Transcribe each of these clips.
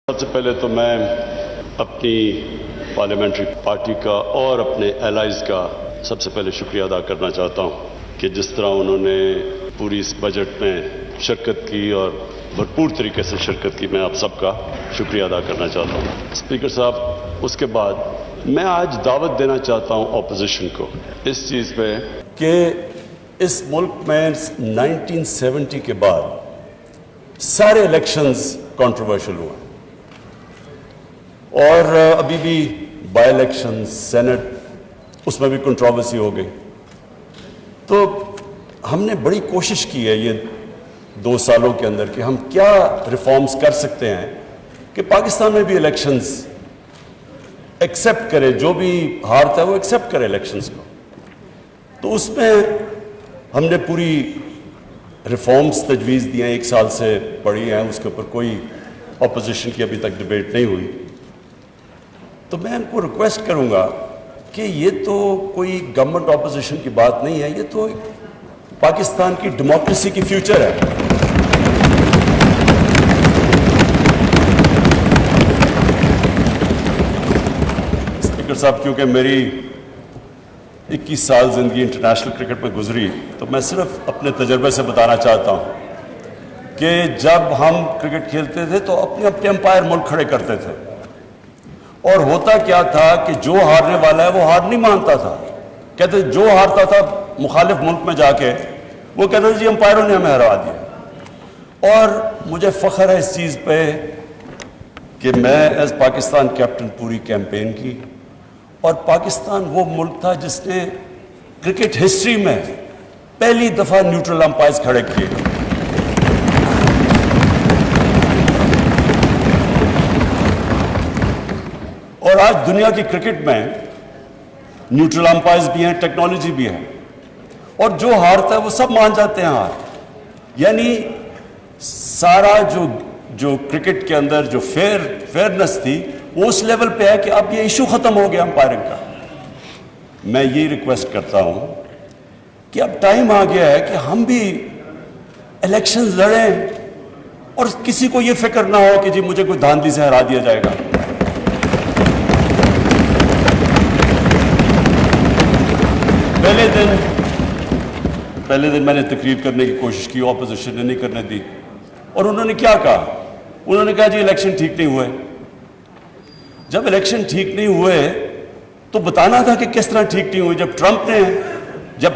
سب سے پہلے تو میں اپنی پارلیمنٹری پارٹی کا اور اپنے الائز کا سب سے پہلے شکریہ ادا کرنا چاہتا ہوں کہ جس طرح انہوں نے پوری اس بجٹ میں شرکت کی اور بھرپور طریقے سے شرکت کی، میں آپ سب کا شکریہ ادا کرنا چاہتا ہوں۔ اسپیکر صاحب، اس کے بعد میں آج دعوت دینا چاہتا ہوں اپوزیشن کو اس چیز پہ کہ اس ملک میں 1970 کے بعد سارے الیکشنز کنٹروورشل ہوئے اور ابھی بھی بائی الیکشن سینٹ اس میں بھی کنٹروورسی ہو گئی۔ تو ہم نے بڑی کوشش کی ہے یہ 2 سالوں کے اندر کہ ہم کیا ریفارمز کر سکتے ہیں کہ پاکستان میں بھی الیکشنز ایکسیپٹ کرے، جو بھی ہارتا ہے وہ ایکسیپٹ کرے الیکشنز کو۔ تو اس میں ہم نے پوری ریفارمز تجویز دی ہیں، 1 سال سے پڑھی ہیں، اس کے اوپر کوئی اپوزیشن کی ابھی تک ڈیبیٹ نہیں ہوئی۔ تو میں ان کو ریکویسٹ کروں گا کہ یہ تو کوئی گورنمنٹ اپوزیشن کی بات نہیں ہے، یہ تو پاکستان کی ڈیموکریسی کی فیوچر ہے۔ اسپیکر صاحب، کیونکہ میری 21 سال زندگی انٹرنیشنل کرکٹ میں گزری، تو میں صرف اپنے تجربے سے بتانا چاہتا ہوں کہ جب ہم کرکٹ کھیلتے تھے تو اپنے اپنے امپائر ملک کھڑے کرتے تھے، اور ہوتا کیا تھا کہ جو ہارنے والا ہے وہ ہار نہیں مانتا تھا، کہتے جو ہارتا تھا مخالف ملک میں جا کے وہ کہتا تھا جی امپائروں نے ہمیں ہرا دیا۔ اور مجھے فخر ہے اس چیز پہ کہ میں ایز پاکستان کیپٹن پوری کیمپین کی، اور پاکستان وہ ملک تھا جس نے کرکٹ ہسٹری میں پہلی دفعہ نیوٹرل امپائرز کھڑے کیے۔ اور آج دنیا کی کرکٹ میں نیوٹرل امپائرز بھی ہیں، ٹیکنالوجی بھی ہے، اور جو ہارتا ہے وہ سب مان جاتے ہیں ہار۔ یعنی سارا جو کرکٹ کے اندر جو فیئرنس تھی وہ اس لیول پہ ہے کہ اب یہ ایشو ختم ہو گیا امپائرنگ کا۔ میں یہ ریکویسٹ کرتا ہوں کہ اب ٹائم آ گیا ہے کہ ہم بھی الیکشنز لڑیں اور کسی کو یہ فکر نہ ہو کہ جی مجھے کوئی دھاندلی سے ہرا دیا جائے گا۔ پہلے دن میں نے تقریر کرنے کی کوشش کی، اپوزیشن نے نہیں کرنے دی، اور انہوں نے کیا کہا؟ انہوں نے کہا جی الیکشن ٹھیک نہیں ہوئے۔ جب الیکشن ٹھیک نہیں ہوئے تو بتانا تھا کہ کس طرح ٹھیک نہیں ہوئے۔ جب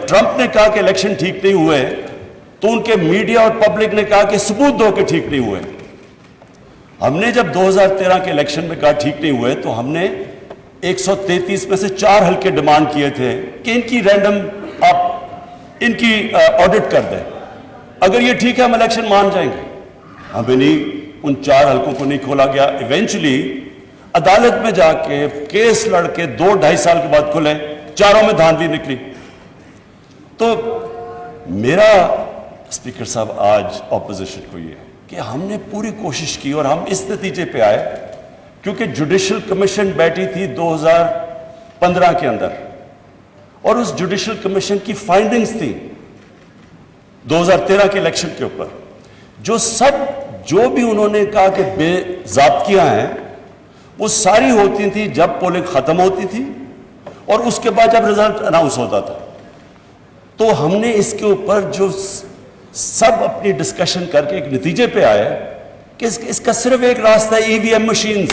ٹرمپ نے کہا کہ الیکشن ٹھیک نہیں ہوئے تو ان کے میڈیا اور پبلک نے کہا کہ ثبوت دو کہ ٹھیک نہیں ہوئے۔ ہم نے جب 2013 کے الیکشن میں کہا ٹھیک نہیں ہوئے تو ہم نے 133 میں سے 4 حلقے ڈیمانڈ کیے تھے کہ ان کی رینڈم آپ ان کی آڈٹ کر دیں، اگر یہ ٹھیک ہے ہم الیکشن مان جائیں گے۔ ہمیں نہیں، ان 4 حلقوں کو نہیں کھولا گیا۔ ایونچولی عدالت میں جا کے کیس لڑ کے 2-2.5 سال کے بعد کھلے، چاروں میں دھاندلی نکلی۔ تو میرا اسپیکر صاحب آج اپوزیشن کو یہ ہے کہ ہم نے پوری کوشش کی اور ہم اس نتیجے پہ آئے کیونکہ جوڈیشل کمیشن بیٹھی تھی 2015 کے اندر، اور اس جوڈیشل کمیشن کی فائنڈنگز تھی 2013 کے الیکشن کے اوپر، جو بھی انہوں نے کہا کہ بے ضابطگیاں ہیں وہ ساری ہوتی تھی جب پولنگ ختم ہوتی تھی اور اس کے بعد جب رزلٹ اناؤنس ہوتا تھا۔ تو ہم نے اس کے اوپر جو سب اپنی ڈسکشن کر کے ایک نتیجے پہ آئے کہ اس کا صرف ایک راستہ ہے، ای وی ایم مشینز۔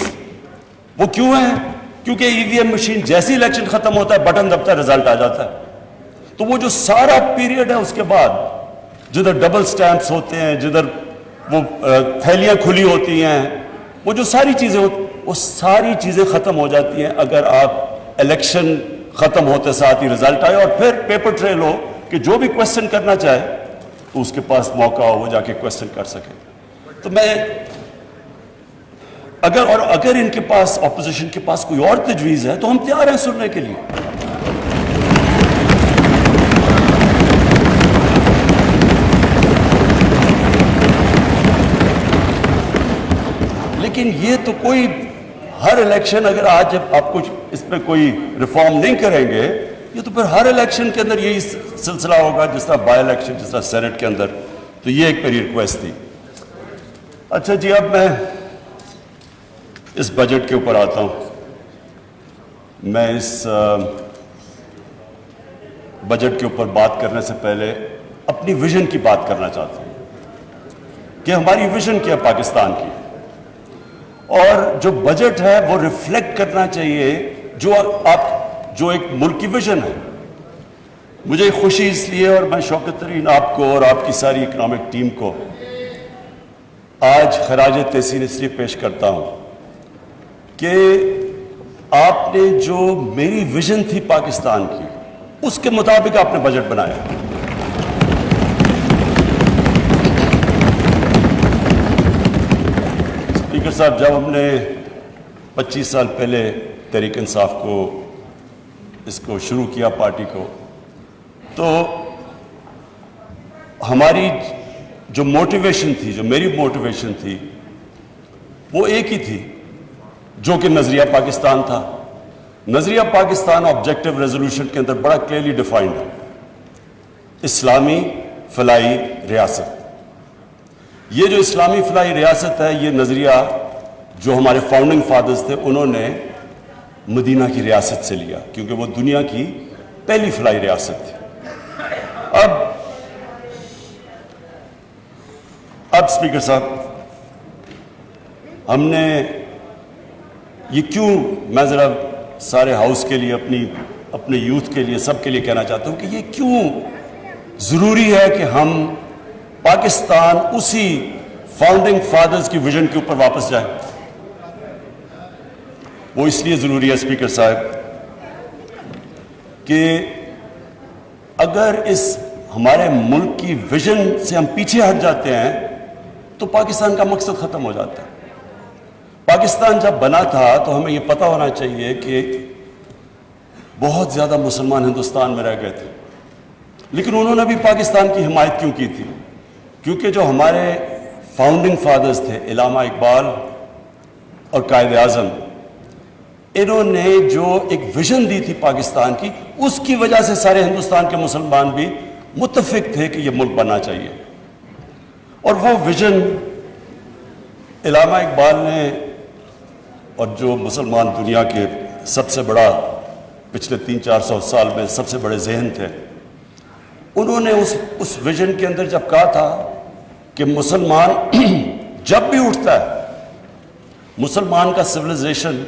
وہ کیوں ہیں؟ کیونکہ ای وی ایم مشین جیسی الیکشن ختم ہوتا ہے بٹن دبتا ہے رزلٹ آ جاتا ہے۔ تو وہ جو سارا پیریڈ ہے اس کے بعد جدھر ڈبل سٹیمپس ہوتے ہیں، جدھر وہ تھیلیاں کھلی ہوتی ہیں، وہ جو ساری چیزیں ہوتی وہ ساری چیزیں ختم ہو جاتی ہیں اگر آپ الیکشن ختم ہوتے ساتھ ہی رزلٹ آئے، اور پھر پیپر ٹریل ہو کہ جو بھی کویسچن کرنا چاہے تو اس کے پاس موقع ہو وہ جا کے کویسچن کر سکے۔ تو میں اگر ان کے پاس اپوزیشن کے پاس کوئی اور تجویز ہے تو ہم تیار ہیں سننے کے لیے۔ لیکن یہ تو کوئی ہر الیکشن، اگر آج آپ کچھ اس پہ کوئی ریفارم نہیں کریں گے یہ تو پھر ہر الیکشن کے اندر یہی سلسلہ ہوگا، جس طرح بائی الیکشن، جس طرح سینٹ کے اندر۔ تو یہ ایک میری ریکویسٹ تھی۔ اچھا جی، اب میں اس بجٹ کے اوپر آتا ہوں. میں اس بجٹ کے اوپر بات کرنے سے پہلے اپنی ویژن کی بات کرنا چاہتا ہوں کہ ہماری ویژن کیا ہے پاکستان کی, اور جو بجٹ ہے وہ ریفلیکٹ کرنا چاہیے جو ایک ملک کی ویژن ہے. مجھے خوشی اس لیے, اور میں شوکت ترین آپ کو اور آپ کی ساری اکنامک ٹیم کو آج خراج تحسین اس لیے پیش کرتا ہوں کہ آپ نے جو میری ویژن تھی پاکستان کی, اس کے مطابق آپ نے بجٹ بنایا. اسپیکر صاحب, جب ہم نے 25 سال پہلے تحریک انصاف کو اس کو شروع کیا پارٹی کو, تو ہماری جو موٹیویشن تھی, جو میری موٹیویشن تھی, وہ ایک ہی تھی جو کہ نظریہ پاکستان تھا. نظریہ پاکستان آبجیکٹو ریزولوشن کے اندر بڑا کلیئرلی ڈیفائنڈ ہے, اسلامی فلاحی ریاست. یہ جو اسلامی فلاحی ریاست ہے, یہ نظریہ جو ہمارے فاؤنڈنگ فادرز تھے انہوں نے مدینہ کی ریاست سے لیا, کیونکہ وہ دنیا کی پہلی فلاحی ریاست تھی. اب اسپیکر صاحب, ہم نے یہ کیوں, میں ذرا سارے ہاؤس کے لیے, اپنے یوتھ کے لیے, سب کے لیے کہنا چاہتا ہوں کہ یہ کیوں ضروری ہے کہ ہم پاکستان اسی فاؤنڈنگ فادرز کی ویژن کے اوپر واپس جائیں. وہ اس لیے ضروری ہے اسپیکر صاحب کہ اگر اس ہمارے ملک کی ویژن سے ہم پیچھے ہٹ جاتے ہیں تو پاکستان کا مقصد ختم ہو جاتا ہے. پاکستان جب بنا تھا تو ہمیں یہ پتہ ہونا چاہیے کہ بہت زیادہ مسلمان ہندوستان میں رہ گئے تھے, لیکن انہوں نے بھی پاکستان کی حمایت کیوں کی تھی؟ کیونکہ جو ہمارے فاؤنڈنگ فادرز تھے, علامہ اقبال اور قائد اعظم, انہوں نے جو ایک ویژن دی تھی پاکستان کی, اس کی وجہ سے سارے ہندوستان کے مسلمان بھی متفق تھے کہ یہ ملک بننا چاہیے. اور وہ ویژن علامہ اقبال نے, اور جو مسلمان دنیا کے سب سے بڑا پچھلے 300-400 سال میں سب سے بڑے ذہن تھے, انہوں نے اس ویژن کے اندر جب کہا تھا کہ مسلمان جب بھی اٹھتا ہے, مسلمان کا سویلائزیشن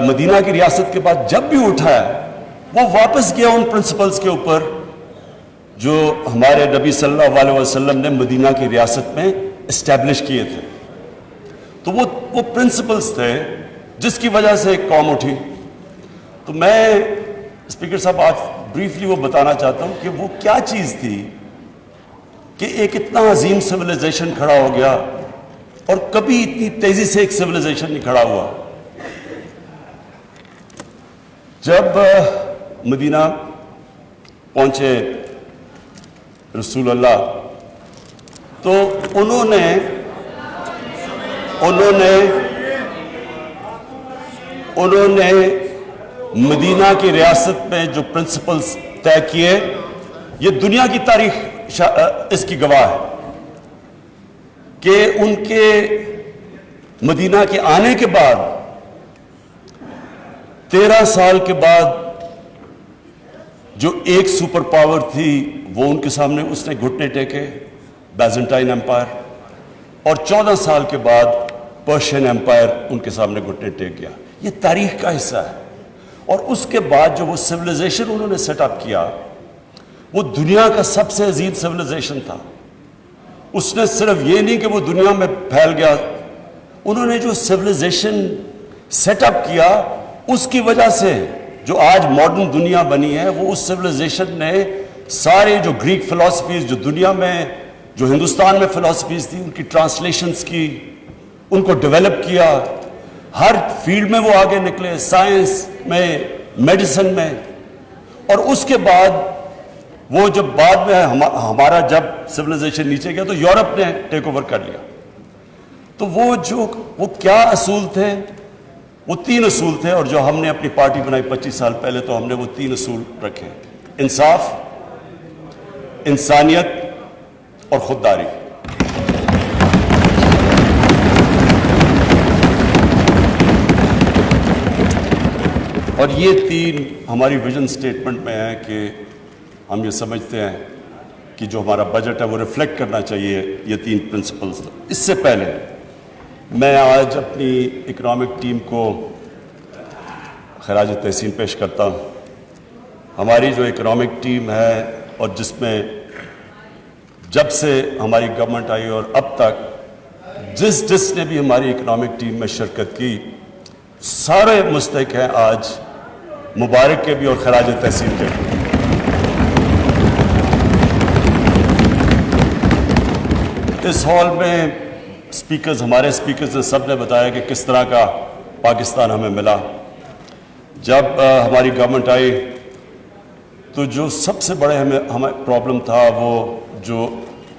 مدینہ کی ریاست کے بعد جب بھی اٹھا ہے, وہ واپس گیا ان پرنسپلز کے اوپر جو ہمارے نبی صلی اللہ علیہ وسلم نے مدینہ کی ریاست میں اسٹیبلش کیے تھے. تو وہ پرنسپلز تھے جس کی وجہ سے ایک قوم اٹھی. تو میں اسپیکر صاحب آج بریفلی وہ بتانا چاہتا ہوں کہ وہ کیا چیز تھی کہ ایک اتنا عظیم سویلائزیشن کھڑا ہو گیا, اور کبھی اتنی تیزی سے ایک سویلائزیشن نہیں کھڑا ہوا. جب مدینہ پہنچے رسول اللہ, تو انہوں نے مدینہ کی ریاست میں جو پرنسپلز طے کیے, یہ دنیا کی تاریخ اس کی گواہ ہے کہ ان کے مدینہ کے آنے کے بعد 13 سال کے بعد جو ایک سپر پاور تھی وہ ان کے سامنے اس نے گھٹنے ٹیکے, بیزنٹائن ایمپائر, اور 14 سال کے بعد پرشین ایمپائر ان کے سامنے گھٹنے ٹیک گیا. یہ تاریخ کا حصہ ہے. اور اس کے بعد جو وہ سویلائزیشن انہوں نے سیٹ اپ کیا, وہ دنیا کا سب سے عظیم سویلائزیشن تھا. اس نے صرف یہ نہیں کہ وہ دنیا میں پھیل گیا, انہوں نے جو سویلائزیشن سیٹ اپ کیا, اس کی وجہ سے جو آج ماڈرن دنیا بنی ہے, وہ اس سویلائزیشن نے سارے جو گریک فلسفیز جو دنیا میں, جو ہندوستان میں فلسفیز تھی, ان کی ٹرانسلیشنز کی, ان کو ڈیولپ کیا. ہر فیلڈ میں وہ آگے نکلے, سائنس میں, میڈیسن میں. اور اس کے بعد وہ جب بعد میں ہمارا جب سویلائزیشن نیچے گیا تو یورپ نے ٹیک اوور کر لیا. تو وہ کیا اصول تھے؟ وہ 3 اصول تھے, اور جو ہم نے اپنی پارٹی بنائی 25 سال پہلے تو ہم نے وہ 3 اصول رکھے: انصاف, انسانیت اور خودداری. اور یہ تین ہماری ویژن سٹیٹمنٹ میں ہے کہ ہم یہ سمجھتے ہیں کہ جو ہمارا بجٹ ہے وہ ریفلیکٹ کرنا چاہیے یہ تین پرنسپلز. اس سے پہلے میں آج اپنی اکنامک ٹیم کو خراج تحسین پیش کرتا ہوں. ہماری جو اکنامک ٹیم ہے اور جس میں جب سے ہماری گورنمنٹ آئی اور اب تک جس نے بھی ہماری اکنامک ٹیم میں شرکت کی سارے مستحق ہیں آج مبارک کے بھی اور خراج تحسین کے بھی. اس ہال میں ہمارے اسپیکرز نے سب نے بتایا کہ کس طرح کا پاکستان ہمیں ملا. جب ہماری گورنمنٹ آئی تو جو سب سے بڑے ہمیں پرابلم تھا وہ جو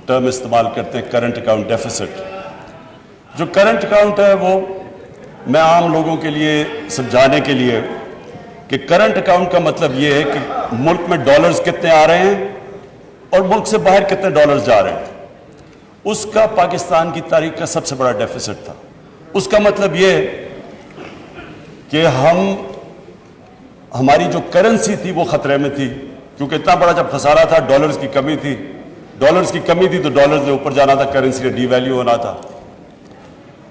ٹرم استعمال کرتے ہیں کرنٹ اکاؤنٹ ڈیفیسٹ. جو کرنٹ اکاؤنٹ ہے وہ میں عام لوگوں کے لیے سمجھانے کے لیے کہ کرنٹ اکاؤنٹ کا مطلب یہ ہے کہ ملک میں ڈالرز کتنے آ رہے ہیں اور ملک سے باہر کتنے ڈالرز جا رہے ہیں. اس کا پاکستان کی تاریخ کا سب سے بڑا ڈیفیسٹ تھا. اس کا مطلب یہ کہ ہماری جو کرنسی تھی وہ خطرے میں تھی کیونکہ اتنا بڑا جب خسارہ تھا ڈالرز کی کمی تھی. ڈالرز کی کمی تھی تو ڈالرز نے اوپر جانا تھا, کرنسی نے ڈی ویلیو ہونا تھا.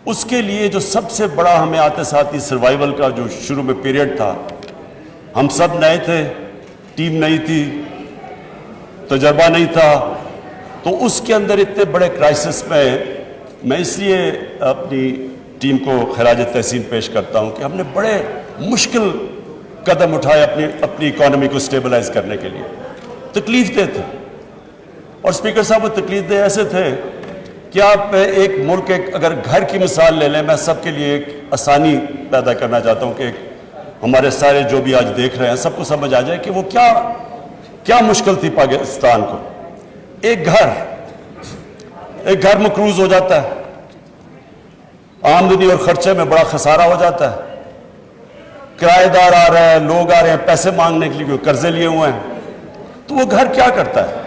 اس کے لیے جو سب سے بڑا ہمیں آتے ساتھ ہی سروائیول کا جو شروع میں پیریڈ تھا, ہم سب نئے تھے, ٹیم نئی تھی, تجربہ نہیں تھا, تو اس کے اندر اتنے بڑے کرائسس میں اس لیے اپنی ٹیم کو خراج تحسین پیش کرتا ہوں کہ ہم نے بڑے مشکل قدم اٹھائے اپنی اکانومی کو سٹیبلائز کرنے کے لیے. تکلیف دہ تھے اور اسپیکر صاحب وہ تکلیف دہ ایسے تھے کہ آپ ایک ملک اگر گھر کی مثال لے لیں, میں سب کے لیے ایک آسانی پیدا کرنا چاہتا ہوں کہ ہمارے سارے جو بھی آج دیکھ رہے ہیں سب کو سمجھ آ جائے کہ وہ کیا مشکل تھی پاکستان کو. ایک گھر مقروض ہو جاتا ہے, آمدنی اور خرچے میں بڑا خسارہ ہو جاتا ہے, کرایہ دار آ رہے ہیں, لوگ آ رہے ہیں پیسے مانگنے کے لیے, قرضے لیے ہوئے ہیں, تو وہ گھر کیا کرتا ہے؟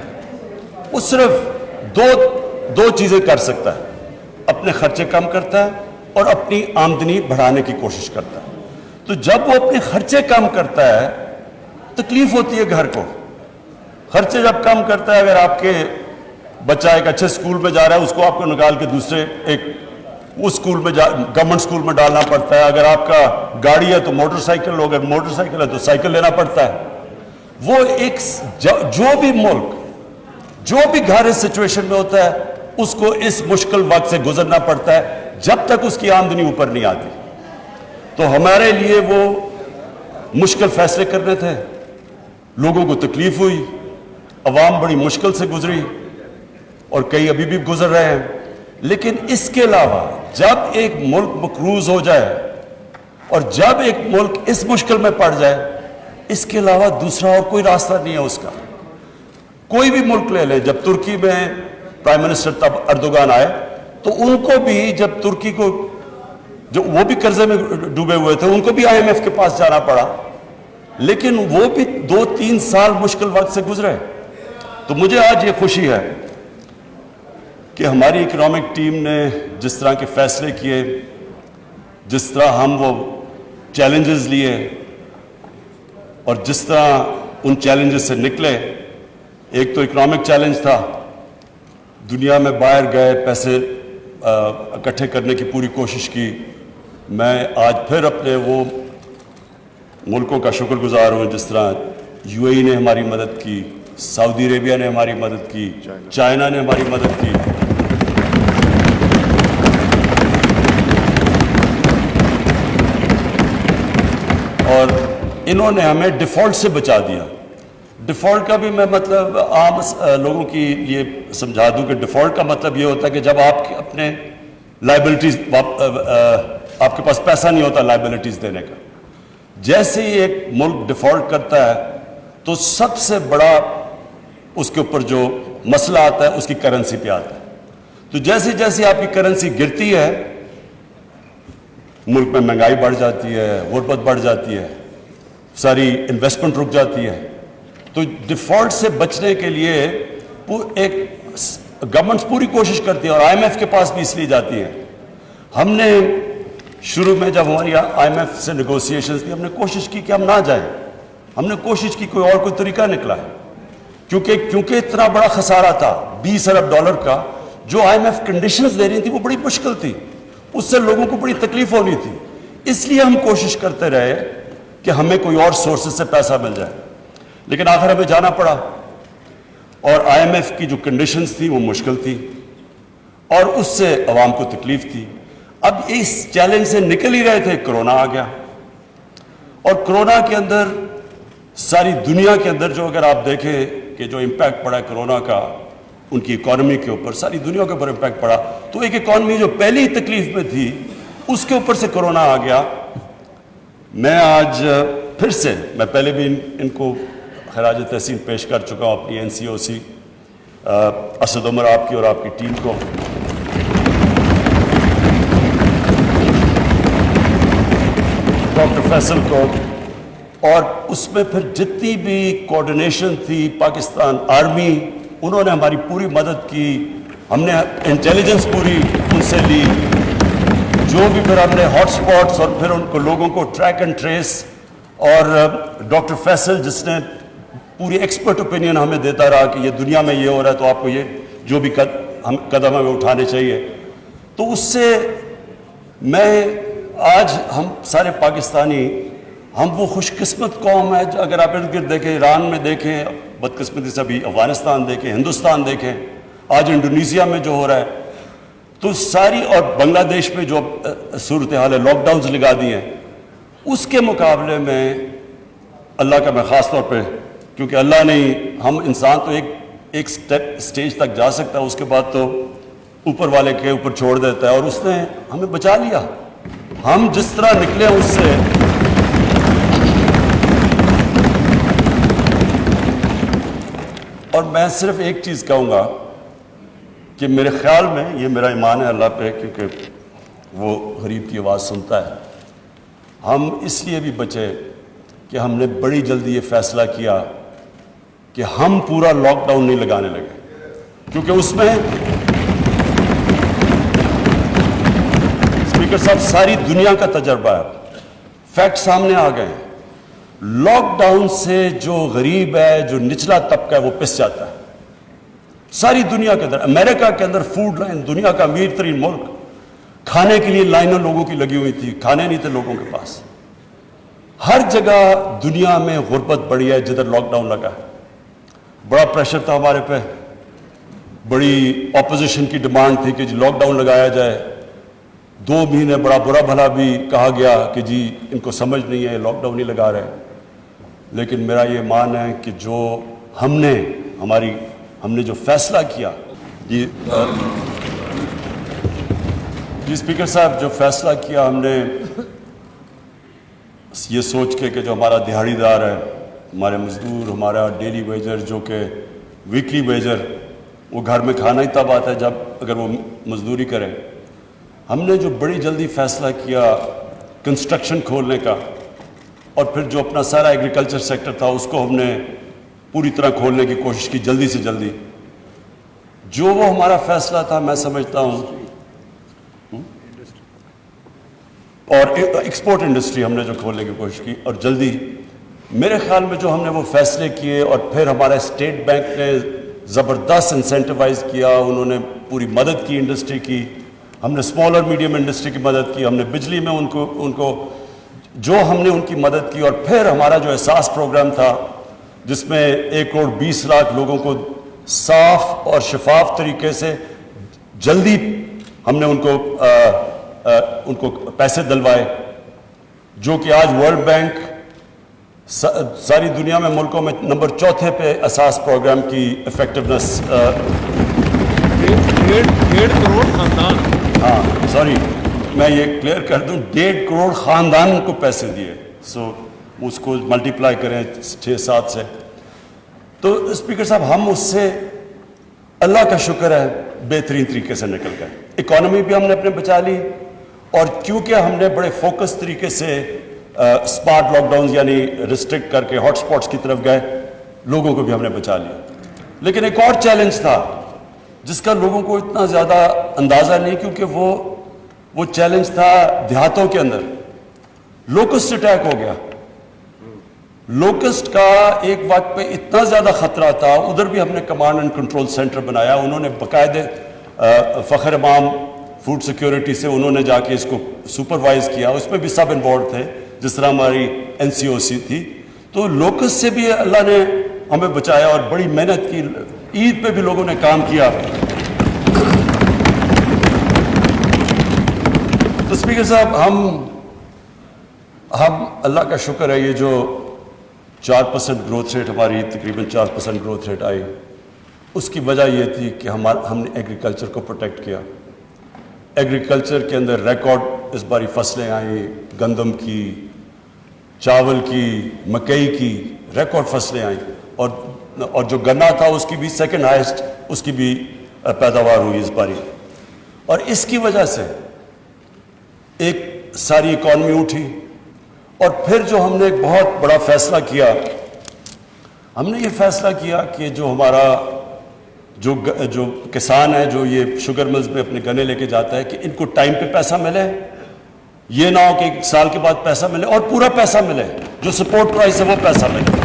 وہ صرف دو چیزیں کر سکتا ہے, اپنے خرچے کم کرتا ہے اور اپنی آمدنی بڑھانے کی کوشش کرتا ہے. تو جب وہ اپنے خرچے کم کرتا ہے تکلیف ہوتی ہے گھر کو. خرچے جب کم کرتا ہے, اگر آپ کے بچہ ایک اچھے اسکول میں جا رہا ہے اس کو آپ کو نکال کے دوسرے اس اسکول میں گورنمنٹ اسکول میں ڈالنا پڑتا ہے. اگر آپ کا گاڑی ہے تو موٹر سائیکل, اگر موٹر سائیکل ہے تو سائیکل لینا پڑتا ہے. وہ ایک جو بھی گھر اس سچویشن میں ہوتا ہے اس کو اس مشکل وقت سے گزرنا پڑتا ہے جب تک اس کی آمدنی اوپر نہیں آتی. تو ہمارے لیے وہ مشکل فیصلے کرنے تھے, لوگوں کو تکلیف ہوئی, عوام بڑی مشکل سے گزری اور کئی ابھی بھی گزر رہے ہیں. لیکن اس کے علاوہ جب ایک ملک مقروض ہو جائے اور جب ایک ملک اس مشکل میں پڑ جائے, اس کے علاوہ دوسرا اور کوئی راستہ نہیں ہے اس کا. کوئی بھی ملک لے لیں, جب ترکی میں پرائم منسٹر تب اردوغان آئے تو ان کو بھی جب ترکی کو جو وہ بھی قرضے میں ڈوبے ہوئے تھے ان کو بھی IMF کے پاس جانا پڑا, لیکن وہ بھی 2-3 سال مشکل وقت سے گزرے. تو مجھے آج یہ خوشی ہے کہ ہماری اکنامک ٹیم نے جس طرح کے فیصلے کیے, جس طرح ہم وہ چیلنجز لیے اور جس طرح ان چیلنجز سے نکلے. ایک تو اکنامک چیلنج تھا, دنیا میں باہر گئے, پیسے اکٹھے کرنے کی پوری کوشش کی. میں آج پھر اپنے وہ ملکوں کا شکر گزار ہوں جس طرح UAE نے ہماری مدد کی, سعودی عربیہ نے ہماری مدد کی, چائنا نے ہماری مدد کی. اور انہوں نے ہمیں ڈیفالٹ سے بچا دیا. ڈیفالٹ کا بھی میں مطلب عام لوگوں کی یہ سمجھا دوں کہ ڈیفالٹ کا مطلب یہ ہوتا ہے کہ جب آپ اپنے لائبلٹیز آپ کے پاس پیسہ نہیں ہوتا لائبلٹیز دینے کا. جیسے ہی ایک ملک ڈیفالٹ کرتا ہے تو سب سے بڑا اس کے اوپر جو مسئلہ آتا ہے اس کی کرنسی پہ آتا ہے. تو جیسے جیسے آپ کی کرنسی گرتی ہے ملک میں مہنگائی بڑھ جاتی ہے, غربت بڑھ جاتی ہے, ساری انویسٹمنٹ رک جاتی ہے. تو ڈیفالٹ سے بچنے کے لیے ایک گورنمنٹس پوری کوشش کرتی ہے اور IMF کے پاس بھی اس لیے جاتی ہے. ہم نے شروع میں جب ہماری IMF سے نیگوسیشنز تھی، ہم نے کوشش کی کہ ہم نہ جائیں، ہم نے کوشش کی کوئی اور کوئی طریقہ نکلا ہے، کیونکہ اتنا بڑا خسارہ تھا $20 ارب کا، جو IMF کنڈیشنز دے رہی تھی وہ بڑی مشکل تھی، اس سے لوگوں کو بڑی تکلیف ہونی تھی، اس لیے ہم کوشش کرتے رہے کہ ہمیں کوئی اور سورسز سے پیسہ مل جائے، لیکن آخر ہمیں جانا پڑا، اور IMF کی جو کنڈیشنز تھی وہ مشکل تھی، اور اس سے عوام کو تکلیف تھی۔ اب اس چیلنج سے نکل ہی رہے تھے، کرونا آ گیا، اور کرونا کے اندر ساری دنیا کے اندر جو اگر آپ دیکھیں کہ جو امپیکٹ پڑا ہے کرونا کا ان کی اکانومی کے اوپر، ساری دنیا کے اوپر امپیکٹ پڑا، تو ایک اکانومی جو پہلی تکلیف میں تھی اس کے اوپر سے کرونا آ گیا۔ میں آج پھر سے، میں پہلے بھی ان کو خراج تحسین پیش کر چکا ہوں، اپنی NCOC اسد عمر آپ کی اور آپ کی ٹیم کو، ڈاکٹر فیصل کو، اور اس میں پھر جتنی بھی کوآرڈینیشن تھی پاکستان آرمی، انہوں نے ہماری پوری مدد کی، ہم نے انٹیلیجنس پوری ان سے لی، جو بھی پھر ہم نے ہاٹ سپاٹس اور پھر ان کو لوگوں کو ٹریک اینڈ ٹریس، اور ڈاکٹر فیصل جس نے پوری ایکسپرٹ اوپینین ہمیں دیتا رہا کہ یہ دنیا میں یہ ہو رہا ہے تو آپ کو یہ جو بھی قدم ہمیں اٹھانے چاہیے، تو اس سے میں آج ہم سارے پاکستانی، ہم وہ خوش قسمت قوم ہے، اگر آپ ارد گرد دیکھیں، ایران میں دیکھیں بدقسمتی سے، ابھی افغانستان دیکھیں، ہندوستان دیکھیں، آج انڈونیزیا میں جو ہو رہا ہے، تو ساری، اور بنگلہ دیش میں جو صورتحال ہے، لاک ڈاؤنز لگا دی ہیں، اس کے مقابلے میں اللہ کا میں خاص طور پہ، کیونکہ اللہ نے، ہم انسان تو ایک سٹیج تک جا سکتا ہے، اس کے بعد تو اوپر والے کے اوپر چھوڑ دیتا ہے، اور اس نے ہمیں بچا لیا، ہم جس طرح نکلے اس سے، اور میں صرف ایک چیز کہوں گا کہ میرے خیال میں، یہ میرا ایمان ہے اللہ پہ، کیونکہ وہ غریب کی آواز سنتا ہے، ہم اس لیے بھی بچے کہ ہم نے بڑی جلدی یہ فیصلہ کیا کہ ہم پورا لاک ڈاؤن نہیں لگانے لگے، کیونکہ اس میں اسپیکر صاحب ساری دنیا کا تجربہ ہے، فیکٹ سامنے آ گئے ہیں، لاک ڈاؤن سے جو غریب ہے، جو نچلا طبقہ ہے، وہ پس جاتا ہے۔ ساری دنیا کے اندر، امریکہ کے اندر فوڈ لائن، دنیا کا امیر ترین ملک، کھانے کے لیے لائنوں لوگوں کی لگی ہوئی تھی، کھانے نہیں تھے لوگوں کے پاس۔ ہر جگہ دنیا میں غربت بڑھی ہے، جدھر لاک ڈاؤن لگا ہے، بڑا پریشر تھا ہمارے پہ، بڑی اپوزیشن کی ڈیمانڈ تھی کہ جی لاک ڈاؤن لگایا جائے، 2 مہینے بڑا برا بھلا بھی کہا گیا کہ جی ان کو سمجھ نہیں ہے، لاک ڈاؤن نہیں لگا رہے، لیکن میرا یہ مان ہے کہ جو ہم نے جو فیصلہ کیا، جی اسپیکر صاحب، جو فیصلہ کیا ہم نے یہ سوچ کے کہ جو ہمارا دہاڑی دار ہے، ہمارے مزدور، ہمارا ڈیلی ویجر جو کہ ویکلی ویجر، وہ گھر میں کھانا ہی تب آتا ہے جب اگر وہ مزدوری کرے، ہم نے جو بڑی جلدی فیصلہ کیا کنسٹرکشن کھولنے کا، اور پھر جو اپنا سارا ایگریکلچر سیکٹر تھا اس کو ہم نے پوری طرح کھولنے کی کوشش کی، جلدی سے جلدی، جو وہ ہمارا فیصلہ تھا، میں سمجھتا ہوں، اور ایکسپورٹ انڈسٹری ہم نے جو کھولنے کی کوشش کی، اور جلدی، میرے خیال میں جو ہم نے وہ فیصلے کیے، اور پھر ہمارا اسٹیٹ بینک نے زبردست انسینٹیوائز کیا، انہوں نے پوری مدد کی انڈسٹری کی، ہم نے اسمال اور میڈیم انڈسٹری کی مدد کی، ہم نے بجلی میں ان کو جو ہم نے ان کی مدد کی، اور پھر ہمارا جو احساس پروگرام تھا جس میں 1,20,00,000 لوگوں کو صاف اور شفاف طریقے سے جلدی ہم نے ان کو پیسے دلوائے، جو کہ آج ورلڈ بینک ساری دنیا میں ملکوں میں نمبر 4 پہ احساس پروگرام کی افیکٹونیس، 1.5 کروڑ خاندان، ہاں سوری میں یہ کلیئر کر دوں، 1.5 کروڑ خاندان کو پیسے دیے، سو اس کو ملٹیپلائی کریں 6-7 سے، تو اسپیکر صاحب ہم اس سے اللہ کا شکر ہے بہترین طریقے سے نکل گئے، اکانومی بھی ہم نے اپنے بچا لی، اور کیونکہ ہم نے بڑے فوکس طریقے سے اسمارٹ لاک ڈاؤنز یعنی ریسٹرکٹ کر کے ہاٹ سپاٹس کی طرف گئے، لوگوں کو بھی ہم نے بچا لیا۔ لیکن ایک اور چیلنج تھا جس کا لوگوں کو اتنا زیادہ اندازہ نہیں، کیونکہ وہ وہ چیلنج تھا دیہاتوں کے اندر. لوکسٹ اٹیک ہو گیا. لوکسٹ کا ایک وقت پہ اتنا زیادہ خطرہ تھا, ادھر بھی ہم نے کمانڈ اینڈ کنٹرول سینٹر بنایا. انہوں نے باقاعدہ فخر امام فوڈ سیکیورٹی سے انہوں نے جا کے اس کو سپروائز کیا. اس میں بھی سب انوالوڈ تھے, جس طرح ہماری NCOC تھی. تو لوکسٹ سے بھی اللہ نے ہمیں بچایا اور بڑی محنت کی. عید پہ بھی لوگوں نے کام کیا. تو اسپیکر صاحب, ہم اللہ کا شکر ہے, یہ جو 4% گروتھ ریٹ ہماری تقریباً 4% گروتھ ریٹ آئی, اس کی وجہ یہ تھی کہ ہم نے ایگریکلچر کو پروٹیکٹ کیا. ایگریکلچر کے اندر ریکارڈ اس باری فصلیں آئیں, گندم کی, چاول کی, مکئی کی ریکارڈ فصلیں آئیں. اور جو گنا تھا اس کی بھی سیکنڈ ہائیسٹ اس کی بھی پیداوار ہوئی اس باری. اور اس کی وجہ سے ایک ساری اکانومی اٹھی. اور پھر جو ہم نے ایک بہت بڑا فیصلہ کیا, ہم نے یہ فیصلہ کیا کہ جو ہمارا جو کسان ہے, جو یہ شوگر ملز میں اپنے گنے لے کے جاتا ہے, کہ ان کو ٹائم پہ پیسہ ملے. یہ نہ ہو کہ ایک سال کے بعد پیسہ ملے اور پورا پیسہ ملے, جو سپورٹ پرائس ہے وہ پیسہ ملے.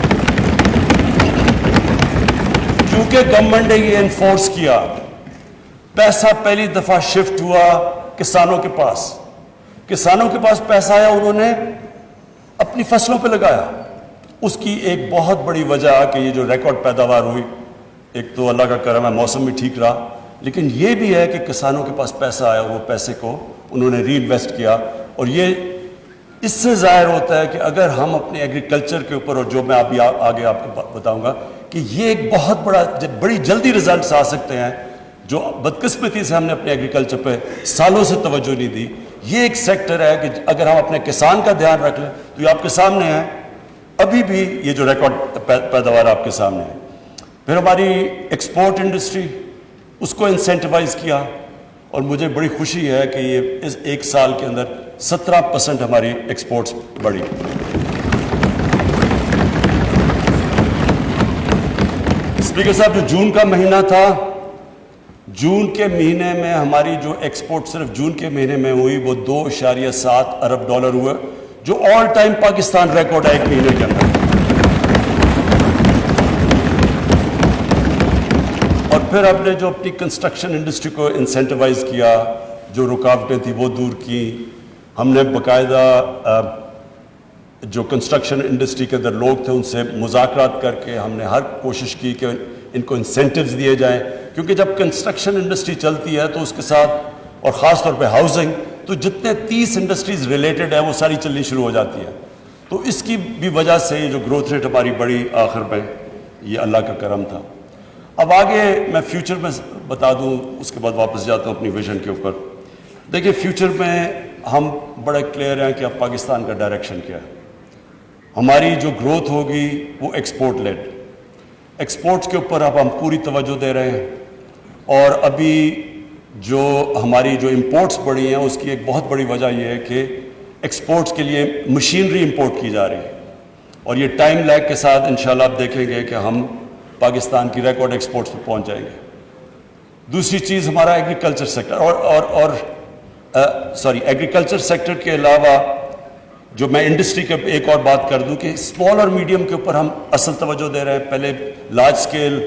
کیونکہ گورنمنٹ نے یہ انفورس کیا, پیسہ پہلی دفعہ شفٹ ہوا کسانوں کے پاس. کسانوں کے پاس پیسہ آیا, انہوں نے اپنی فصلوں پہ لگایا. اس کی ایک بہت بڑی وجہ کہ یہ جو ریکارڈ پیداوار ہوئی, ایک تو اللہ کا کرم ہے موسم بھی ٹھیک رہا, لیکن یہ بھی ہے کہ کسانوں کے پاس پیسہ آیا, وہ پیسے کو انہوں نے ری انویسٹ کیا. اور یہ اس سے ظاہر ہوتا ہے کہ اگر ہم اپنے ایگریکلچر کے اوپر, اور جو میں ابھی آگے آپ کو بتاؤں گا, کہ یہ ایک بہت بڑی جلدی ریزلٹس آ سکتے ہیں, جو بدقسمتی سے ہم نے اپنے ایگریکلچر پہ سالوں سے توجہ نہیں دی. یہ ایک سیکٹر ہے کہ اگر ہم اپنے کسان کا دھیان رکھ لیں تو یہ آپ کے سامنے ہے. ابھی بھی یہ جو ریکارڈ پیداوار آپ کے سامنے ہے. پھر ہماری ایکسپورٹ انڈسٹری, اس کو انسینٹیوائز کیا. اور مجھے بڑی خوشی ہے کہ یہ اس ایک سال کے اندر 17% ہماری ایکسپورٹس بڑھی. اسپیکر صاحب, جو جون کا مہینہ تھا, جون کے مہینے میں ہماری جو ایکسپورٹ صرف جون کے مہینے میں ہوئی وہ $2.7 ارب ہوئے, جو آل ٹائم پاکستان ریکارڈ ہے ایک مہینے کے اندر. اور پھر ہم نے جو اپنی کنسٹرکشن انڈسٹری کو انسینٹیوائز کیا, جو رکاوٹیں تھیں وہ دور کی. ہم نے باقاعدہ جو کنسٹرکشن انڈسٹری کے اندر لوگ تھے ان سے مذاکرات کر کے ہم نے ہر کوشش کی کہ ان کو انسینٹیوز دیے جائیں. کیونکہ جب کنسٹرکشن انڈسٹری چلتی ہے تو اس کے ساتھ, اور خاص طور پہ ہاؤسنگ, تو جتنے 30 انڈسٹریز ریلیٹڈ ہیں وہ ساری چلنی شروع ہو جاتی ہیں. تو اس کی بھی وجہ سے یہ جو گروتھ ریٹ ہماری بڑی آخر میں, یہ اللہ کا کرم تھا. اب آگے میں فیوچر میں بتا دوں, اس کے بعد واپس جاتا ہوں اپنی ویژن کے اوپر. دیکھیں فیوچر میں ہم بڑے کلیئر ہیں کہ اب پاکستان کا ڈائریکشن کیا ہے. ہماری جو گروتھ ہوگی وہ ایکسپورٹ لیڈ. ایکسپورٹس کے اوپر اب ہم پوری توجہ دے رہے ہیں. اور ابھی جو ہماری جو امپورٹس بڑھی ہیں اس کی ایک بہت بڑی وجہ یہ ہے کہ ایکسپورٹس کے لیے مشینری امپورٹ کی جا رہی ہے. اور یہ ٹائم لیگ کے ساتھ انشاءاللہ آپ دیکھیں گے کہ ہم پاکستان کی ریکارڈ ایکسپورٹس پہ پہنچ جائیں گے. دوسری چیز ہمارا ایگریکلچر سیکٹر, ایگریکلچر سیکٹر کے علاوہ جو میں انڈسٹری کے ایک اور بات کر دوں کہ اسمال اور میڈیم کے اوپر ہم اصل توجہ دے رہے ہیں. پہلے لارج اسکیل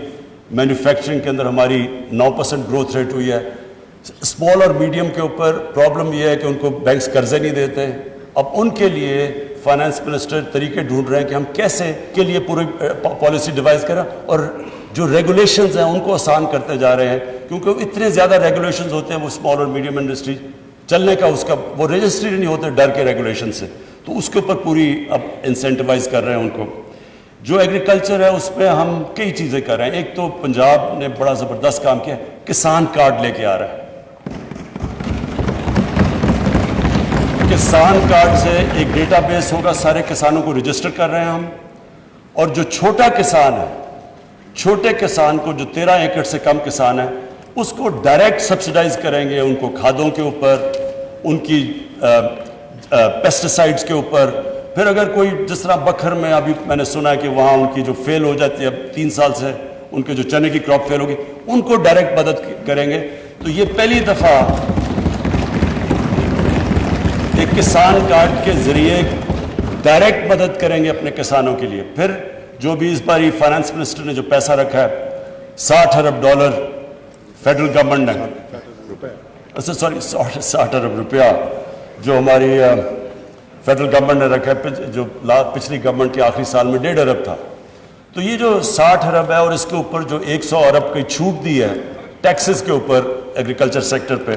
مینوفیکچرنگ کے اندر ہماری 9% گروتھ ریٹ ہوئی ہے. اسمال اور میڈیم کے اوپر پرابلم یہ ہے کہ ان کو بینکس قرضے نہیں دیتے. اب ان کے لیے فائنانس منسٹر طریقے ڈھونڈ رہے ہیں کہ ہم کیسے کے لیے پوری پالیسی ڈیوائز کریں, اور جو ریگولیشنز ہیں ان کو آسان کرتے جا رہے ہیں. کیونکہ اتنے زیادہ ریگولیشنز ہوتے ہیں وہ اسمال اور میڈیم انڈسٹری چلنے کا, اس کا وہ رجسٹری نہیں ہوتے ڈر کے ریگولیشن سے. تو اس کے اوپر پوری اب انسینٹیوائز کر رہے ہیں ان کو. جو ایگریکلچر ہے اس پہ ہم کئی چیزیں کر رہے ہیں. ایک تو پنجاب نے بڑا زبردست کام کیا, کسان کارڈ لے کے آ رہا ہے. کسان کارڈ سے ایک ڈیٹا بیس ہوگا, سارے کسانوں کو رجسٹر کر رہے ہیں ہم. اور جو چھوٹا کسان ہے, چھوٹے کسان کو جو 13 ایکڑ سے کم کسان ہے, اس کو ڈائریکٹ سبسیڈائز کریں گے, ان کو کھادوں کے اوپر, ان کی پیسٹیسائڈز کے اوپر. پھر اگر کوئی جس طرح بکھر میں ابھی میں نے سنا ہے کہ وہاں ان کی جو فیل ہو جاتی ہے, اب 3 سال سے ان کے جو چنے کی کراپ فیل ہوگی, ان کو ڈائریکٹ مدد کریں گے. تو یہ پہلی دفعہ کسان کارڈ کے ذریعے ڈائریکٹ مدد کریں گے اپنے کسانوں کے لیے. پھر جو بھی اس بار فائنانس منسٹر نے جو پیسہ رکھا ہے $60 ارب فیڈرل گورنمنٹ نے, سوری 60 ارب روپیہ جو ہماری فیڈرل گورنمنٹ نے رکھا ہے, جو پچھلی گورنمنٹ کے آخری سال میں 1.5 ارب تھا. تو یہ جو 60 ارب ہے اور اس کے اوپر جو 100 ارب کی چھوٹ دی ہے ٹیکسز کے اوپر ایگریکلچر سیکٹر پہ,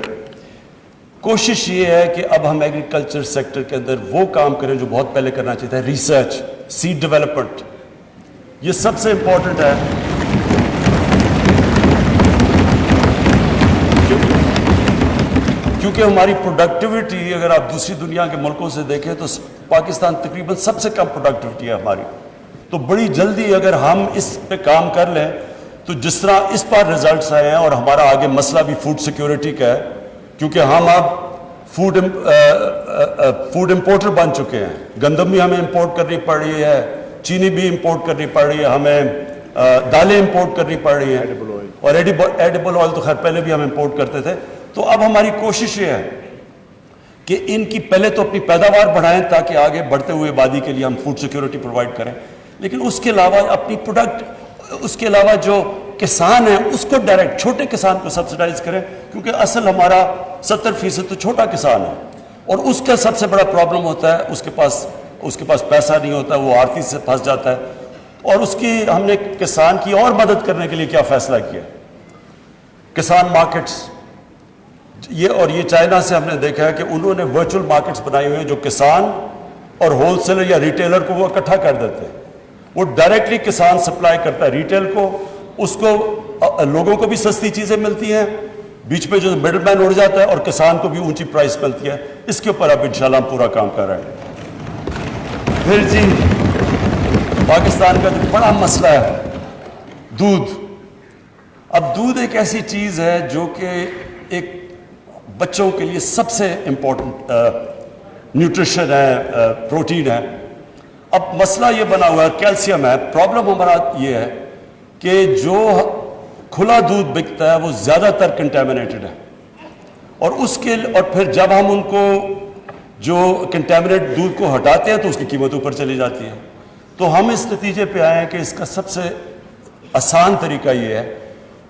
کوشش یہ ہے کہ اب ہم ایگریکلچر سیکٹر کے اندر وہ کام کریں جو بہت پہلے کرنا چاہیے تھا, ریسرچ, سیڈ ڈیولپمنٹ. یہ سب سے امپورٹنٹ ہے کیونکہ ہماری پروڈکٹیوٹی اگر آپ دوسری دنیا کے ملکوں سے دیکھیں تو پاکستان تقریباً سب سے کم پروڈکٹیوٹی ہے ہماری. تو بڑی جلدی اگر ہم اس پہ کام کر لیں تو جس طرح اس پر رزلٹس آئے ہیں, اور ہمارا آگے مسئلہ بھی فوڈ سیکیورٹی کا ہے کیونکہ ہم اب فوڈ امپورٹر بن چکے ہیں. گندم بھی ہمیں امپورٹ کرنی پڑ رہی ہے, چینی بھی امپورٹ کرنی پڑ رہی ہے, ہمیں دالیں امپورٹ کرنی پڑ رہی ہیں, اور ایڈیبل آئل تو خیر پہلے بھی ہم امپورٹ کرتے تھے. تو اب ہماری کوشش یہ ہے کہ ان کی پہلے تو اپنی پیداوار بڑھائیں تاکہ آگے بڑھتے ہوئے آبادی کے لیے ہم فوڈ سیکیورٹی پرووائڈ کریں, لیکن اس کے علاوہ اپنی پروڈکٹ, اس کے علاوہ جو کسان ہیں اس کو ڈائریکٹ, چھوٹے کسان کو سبسڈائز کریں کیونکہ اصل ہمارا 70% تو چھوٹا کسان ہے, اور اس کا سب سے بڑا پرابلم ہوتا ہے اس کے پاس پیسہ نہیں ہوتا, وہ آرتی سے پھنس جاتا ہے. اور اس کی ہم نے کسان کی اور مدد کرنے کے لیے کیا فیصلہ کیا, کسان مارکیٹس. یہ چائنا سے ہم نے دیکھا ہے کہ انہوں نے ورچوئل مارکیٹس بنائی ہوئے ہیں جو کسان اور ہول سیلر یا ریٹیلر کو وہ اکٹھا کر دیتے ہیں. وہ ڈائریکٹلی کسان سپلائی کرتا ہے ریٹیل کو, اس کو لوگوں کو بھی سستی چیزیں ملتی ہیں, بیچ میں جو مڈل مین اڑ جاتا ہے, اور کسان کو بھی اونچی پرائس ملتی ہے. اس کے اوپر اب انشاءاللہ ہم پورا کام کر رہے ہیں. پھر جی پاکستان کا جو بڑا مسئلہ ہے دودھ. اب دودھ ایک ایسی چیز ہے جو کہ ایک بچوں کے لیے سب سے امپورٹنٹ نیوٹریشن ہے, پروٹین ہے. اب مسئلہ یہ بنا ہوا ہے, کیلشیم ہے. پرابلم ہمارا یہ ہے کہ جو کھلا دودھ بکتا ہے وہ زیادہ تر کنٹامنیٹڈ ہے, اور پھر جب ہم ان کو جو کنٹامنیٹ دودھ کو ہٹاتے ہیں تو اس کی قیمت اوپر چلی جاتی ہے. تو ہم اس نتیجے پہ آئے ہیں کہ اس کا سب سے آسان طریقہ یہ ہے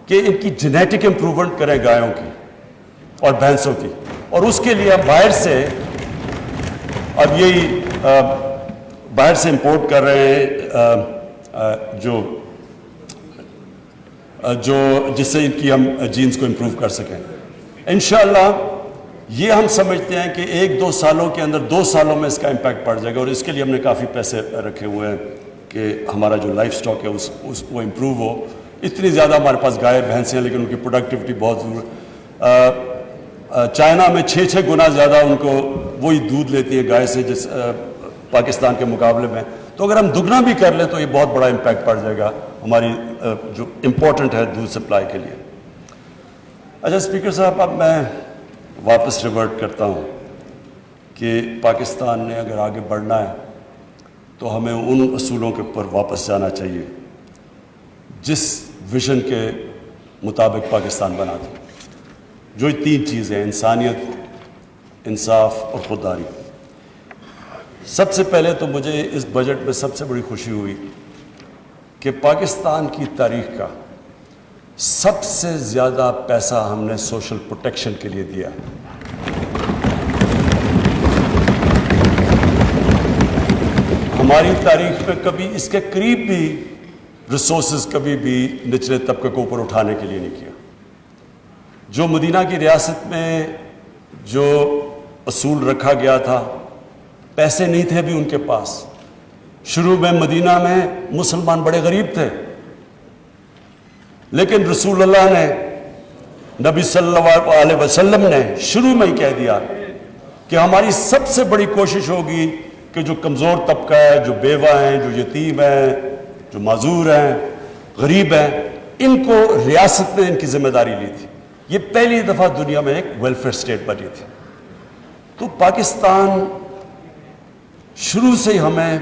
کہ ان کی جینیٹک امپرومنٹ کریں گایوں کی اور بھینسوں کی, اور اس کے لیے باہر سے اب یہی باہر سے امپورٹ کر رہے ہیں جو جس سے ان کی ہم جینز کو امپروو کر سکیں. انشاءاللہ یہ ہم سمجھتے ہیں کہ 1-2 سالوں کے اندر 2 سالوں میں اس کا امپیکٹ پڑ جائے گا, اور اس کے لیے ہم نے کافی پیسے رکھے ہوئے ہیں کہ ہمارا جو لائف سٹاک ہے وہ امپروو ہو. اتنی زیادہ ہمارے پاس گائے بھینسیں ہیں لیکن ان کی پروڈکٹیوٹی بہت ضرور. چائنا میں 6 گنا زیادہ ان کو وہی دودھ لیتی ہے گائے سے جس پاکستان کے مقابلے میں. تو اگر ہم دگنا بھی کر لیں تو یہ بہت بڑا امپیکٹ پڑ جائے گا ہماری جو امپورٹنٹ ہے دودھ سپلائی کے لیے. اچھا اسپیکر صاحب, اب میں واپس ریورٹ کرتا ہوں کہ پاکستان نے اگر آگے بڑھنا ہے تو ہمیں ان اصولوں کے اوپر واپس جانا چاہیے جس ویژن کے مطابق پاکستان بنا تھا. جو 3 چیزیں, انسانیت, انصاف اور خودداری. سب سے پہلے تو مجھے اس بجٹ میں سب سے بڑی خوشی ہوئی کہ پاکستان کی تاریخ کا سب سے زیادہ پیسہ ہم نے سوشل پروٹیکشن کے لیے دیا. ہماری تاریخ میں کبھی اس کے قریب بھی ریسورسز کبھی بھی نچلے طبقے کو اوپر اٹھانے کے لیے نہیں کیا. جو مدینہ کی ریاست میں جو اصول رکھا گیا تھا, پیسے نہیں تھے بھی ان کے پاس. شروع میں مدینہ میں مسلمان بڑے غریب تھے, لیکن رسول اللہ نے, نبی صلی اللہ علیہ وسلم نے شروع میں ہی کہہ دیا کہ ہماری سب سے بڑی کوشش ہوگی کہ جو کمزور طبقہ ہے, جو بیوہ ہیں, جو یتیم ہیں, جو معذور ہیں, غریب ہیں, ان کو ریاست نے ان کی ذمہ داری لی تھی. یہ پہلی دفعہ دنیا میں ایک ویلفیئر اسٹیٹ بنی تھی. تو پاکستان شروع سے ہی ہمیں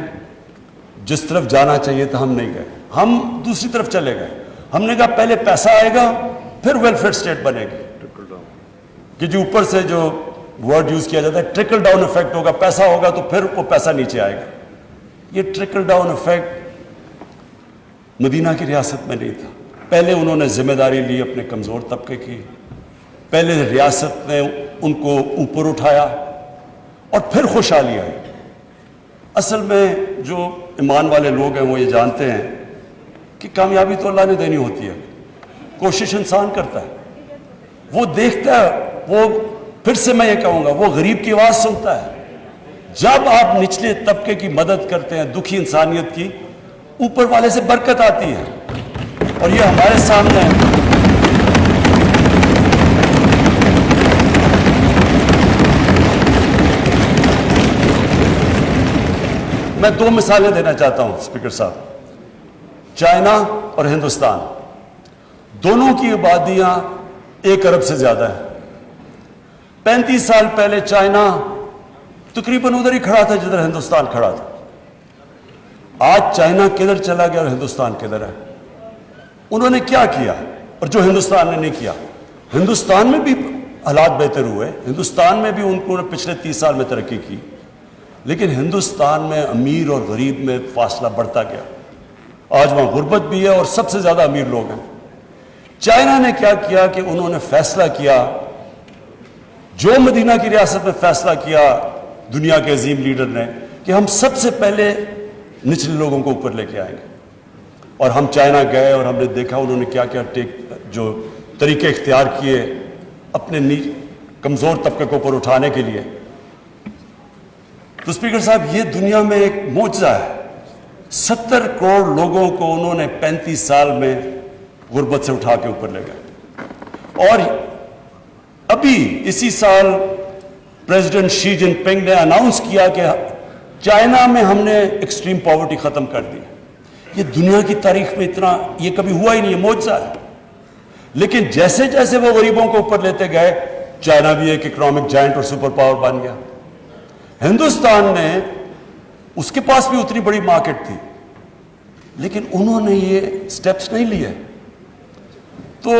جس طرف جانا چاہیے تھا ہم نہیں گئے, ہم دوسری طرف چلے گئے. ہم نے کہا پہلے پیسہ آئے گا پھر ویلفیئر اسٹیٹ بنے گی, کہ جو اوپر سے جو ورڈ یوز کیا جاتا ہے ٹرکل ڈاؤن افیکٹ ہوگا، پیسہ ہوگا تو پھر وہ پیسہ نیچے آئے گا. یہ ٹرکل ڈاؤن افیکٹ مدینہ کی ریاست میں نہیں تھا. پہلے انہوں نے ذمہ داری لی اپنے کمزور طبقے کی، پہلے ریاست نے ان کو اوپر اٹھایا اور پھر خوشحالی آئی. اصل میں جو ایمان والے لوگ ہیں وہ یہ جانتے ہیں کہ کامیابی تو اللہ نے دینی ہوتی ہے، کوشش انسان کرتا ہے، وہ دیکھتا ہے، وہ پھر سے میں یہ کہوں گا وہ غریب کی آواز سنتا ہے. جب آپ نچلے طبقے کی مدد کرتے ہیں، دکھی انسانیت کی، اوپر والے سے برکت آتی ہے. اور یہ ہمارے سامنے ہے. میں 2 مثالیں دینا چاہتا ہوں اسپیکر صاحب. چائنا اور ہندوستان دونوں کی آبادیاں 1 ارب سے زیادہ ہیں. 35 سال پہلے چائنا تقریباً ادھر ہی کھڑا تھا جدھر ہندوستان کھڑا تھا. آج چائنا کدھر چلا گیا اور ہندوستان کدھر ہے؟ انہوں نے کیا کیا اور جو ہندوستان نے نہیں کیا؟ ہندوستان میں بھی حالات بہتر ہوئے، ہندوستان میں بھی ان کو پچھلے 30 سال میں ترقی کی، لیکن ہندوستان میں امیر اور غریب میں فاصلہ بڑھتا گیا. آج وہاں غربت بھی ہے اور سب سے زیادہ امیر لوگ ہیں. چائنا نے کیا کیا کہ انہوں نے فیصلہ کیا، جو مدینہ کی ریاست میں فیصلہ کیا دنیا کے عظیم لیڈر نے، کہ ہم سب سے پہلے نچلے لوگوں کو اوپر لے کے آئیں گے. اور ہم چائنا گئے اور ہم نے دیکھا انہوں نے کیا کیا جو طریقے اختیار کیے اپنے کمزور طبقے کو اوپر اٹھانے کے لیے. تو اسپیکر صاحب یہ دنیا میں ایک معجزہ ہے. 70 کروڑ لوگوں کو انہوں نے 35 سال میں غربت سے اٹھا کے اوپر لے گئے. اور ابھی اسی سال پریزیڈنٹ شی جن پنگ نے اناؤنس کیا کہ چائنا میں ہم نے ایکسٹریم پاورٹی ختم کر دی. یہ دنیا کی تاریخ میں اتنا یہ کبھی ہوا ہی نہیں، یہ معجزہ ہے. لیکن جیسے جیسے وہ غریبوں کو اوپر لیتے گئے، چائنا بھی ایک اکنامک جائنٹ اور سپر پاور بن گیا. ہندوستان نے اس کے پاس بھی اتنی بڑی مارکیٹ تھی، لیکن انہوں نے یہ سٹیپس نہیں لیے. تو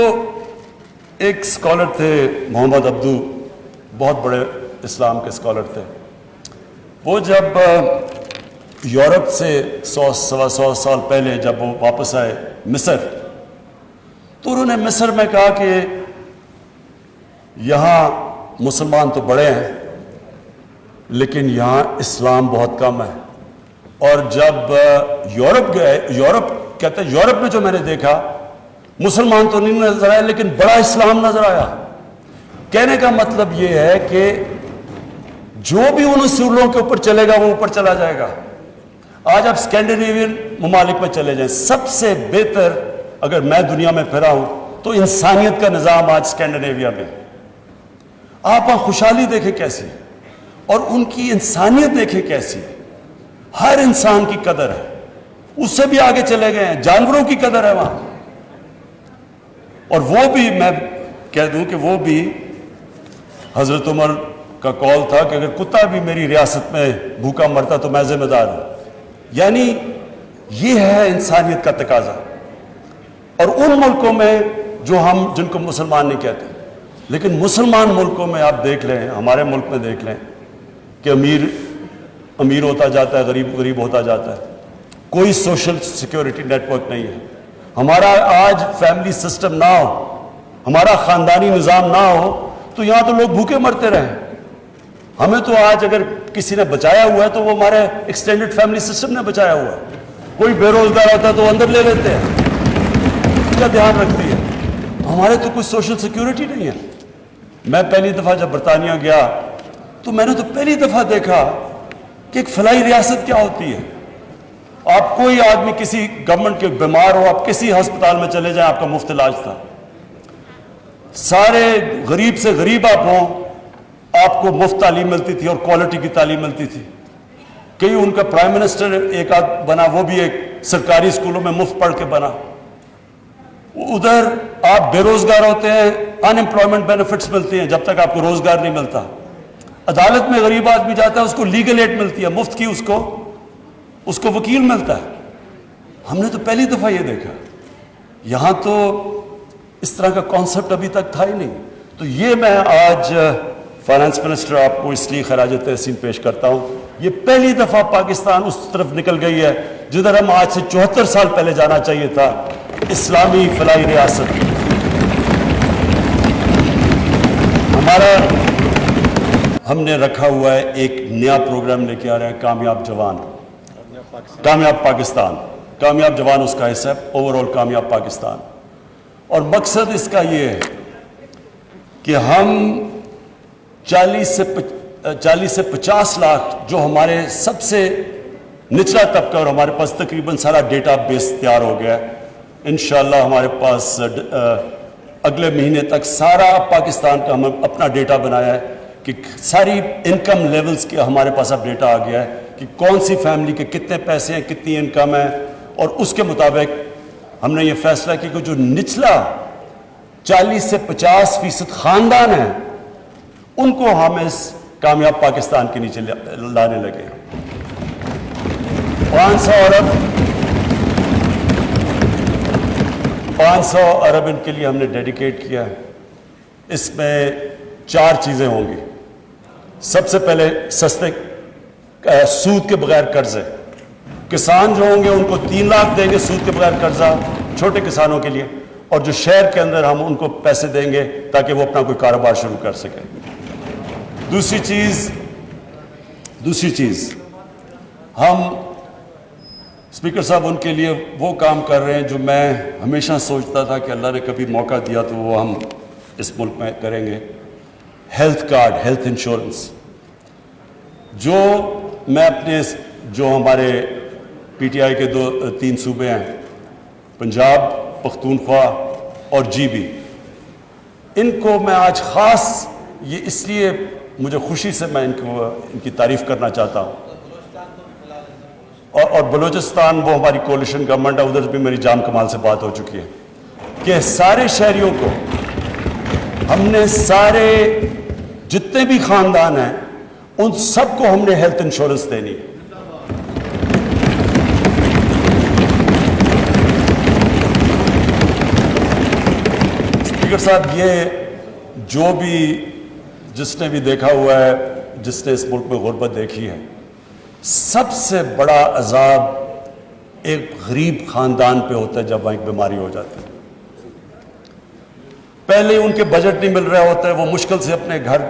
ایک سکالر تھے محمد عبدو، بہت بڑے اسلام کے سکالر تھے. وہ جب یورپ سے 100 سال پہلے جب وہ واپس آئے مصر، تو انہوں نے مصر میں کہا کہ یہاں مسلمان تو بڑے ہیں لیکن یہاں اسلام بہت کم ہے. اور جب یورپ گئے، یورپ میں جو میں نے دیکھا مسلمان تو نہیں نظر آئے لیکن بڑا اسلام نظر آیا. کہنے کا مطلب یہ ہے کہ جو بھی ان اصولوں کے اوپر چلے گا وہ اوپر چلا جائے گا. آج آپ اسکینڈینیوین ممالک میں چلے جائیں، سب سے بہتر اگر میں دنیا میں پھرا ہوں تو انسانیت کا نظام آج اسکینڈینیویا میں. آپ وہاں خوشحالی دیکھیں کیسی ہے اور ان کی انسانیت دیکھیں کیسی ہے. ہر انسان کی قدر ہے، اس سے بھی آگے چلے گئے ہیں، جانوروں کی قدر ہے وہاں. اور وہ بھی میں کہہ دوں کہ وہ بھی حضرت عمر کا قول تھا کہ اگر کتا بھی میری ریاست میں بھوکا مرتا تو میں ذمہ دار ہوں. یعنی یہ ہے انسانیت کا تقاضا. اور ان ملکوں میں جو جن کو مسلمان نہیں کہتے، لیکن مسلمان ملکوں میں آپ دیکھ لیں، ہمارے ملک میں دیکھ لیں کہ امیر ہوتا جاتا ہے، غریب ہوتا جاتا ہے. کوئی سوشل سیکیورٹی نیٹ ورک نہیں ہے. ہمارا آج فیملی سسٹم نہ ہو، ہمارا خاندانی نظام نہ ہو تو یہاں تو لوگ بھوکے مرتے رہیں. ہمیں تو آج اگر کسی نے بچایا ہوا ہے تو وہ ہمارے ایکسٹینڈڈ فیملی سسٹم نے بچایا ہوا ہے. کوئی بے روزگار ہوتا ہے تو اندر لے لیتے ہیں، اس کا دھیان رکھتی ہے. ہمارے تو کوئی سوشل سیکیورٹی نہیں ہے. میں پہلی دفعہ جب برطانیہ گیا تو میں نے تو پہلی دفعہ دیکھا کہ ایک فلاحی ریاست کیا ہوتی ہے. آپ کوئی آدمی کسی گورنمنٹ کے بیمار ہو، آپ کسی ہسپتال میں چلے جائیں، آپ کا مفت علاج تھا. سارے غریب سے غریب آپ ہوں، آپ کو مفت تعلیم ملتی تھی اور کوالٹی کی تعلیم ملتی تھی. کئی ان کا پرائم منسٹر ایک آدھ بنا، وہ بھی ایک سرکاری اسکولوں میں مفت پڑھ کے بنا. ادھر آپ بے روزگار ہوتے ہیں، ان امپلائمنٹ بینیفٹس ملتی ہیں جب تک آپ کو روزگار نہیں ملتا. عدالت میں غریب آدمی جاتا ہے، اس کو لیگل ایڈ ملتی ہے مفت کی، اس کو وکیل ملتا ہے. ہم نے تو پہلی دفعہ یہ دیکھا. یہاں تو اس طرح کا کانسیپٹ ابھی تک تھا ہی نہیں. تو یہ میں آج فائنانس منسٹر آپ کو اس لیے خراج تحسین پیش کرتا ہوں، یہ پہلی دفعہ پاکستان اس طرف نکل گئی ہے جدھر ہم آج سے 74 سال پہلے جانا چاہیے تھا، اسلامی فلاحی ریاست۔ ہم نے رکھا ہوا ہے ایک نیا پروگرام لے کے آ رہے ہیں، کامیاب جوان، کامیاب پاکستان۔ کامیاب جوان اس کا حصہ ہے، اوور آل کامیاب پاکستان۔ اور مقصد اس کا یہ ہے کہ ہم 40 سے 50 لاکھ جو ہمارے سب سے نچلا طبقہ، اور ہمارے پاس تقریباً سارا ڈیٹا بیس تیار ہو گیا ہے، انشاءاللہ ہمارے پاس اگلے مہینے تک سارا پاکستان کا ہم اپنا ڈیٹا بنایا ہے کہ ساری انکم لیولز کے ہمارے پاس اب ڈیٹا آ گیا ہے کہ کون سی فیملی کے کتنے پیسے ہیں، کتنی انکم ہے، اور اس کے مطابق ہم نے یہ فیصلہ کیا کہ جو نچلا 40 سے 50% خاندان ہیں ان کو ہم اس کامیاب پاکستان کے نیچے لانے لگے۔ 500 ارب ان کے لیے ہم نے ڈیڈیکیٹ کیا ہے۔ اس میں 4 چیزیں ہوں گی۔ سب سے پہلے سستے سود کے بغیر قرضے، کسان جو ہوں گے ان کو 3 لاکھ دیں گے سود کے بغیر قرضہ چھوٹے کسانوں کے لیے، اور جو شہر کے اندر ہم ان کو پیسے دیں گے تاکہ وہ اپنا کوئی کاروبار شروع کر سکیں۔ دوسری چیز ہم اسپیکر صاحب ان کے لیے وہ کام کر رہے ہیں جو میں ہمیشہ سوچتا تھا کہ اللہ نے کبھی موقع دیا تو وہ ہم اس ملک میں کریں گے۔ ہیلتھ کارڈ، ہیلتھ انشورنس، جو میں اپنے جو ہمارے پی ٹی آئی کے 3 صوبے ہیں، پنجاب، پختونخوا اور جی بی، ان کو میں آج خاص یہ اس لیے مجھے خوشی سے میں ان کی تعریف کرنا چاہتا ہوں، اور بلوچستان وہ ہماری کولیشن گورنمنٹ ہے، ادھر بھی میری جام کمال سے بات ہو چکی ہے کہ سارے شہریوں کو ہم نے سارے جتنے بھی خاندان ہیں ان سب کو ہم نے ہیلتھ انشورنس دینی ہے۔ اسپیکر صاحب، یہ جو بھی جس نے بھی دیکھا ہوا ہے، جس نے اس ملک میں غربت دیکھی ہے، سب سے بڑا عذاب ایک غریب خاندان پہ ہوتا ہے جب وہاں ایک بیماری ہو جاتی ہے۔ پہلے ان کے بجٹ نہیں مل رہا ہوتا ہے، وہ مشکل سے اپنے گھر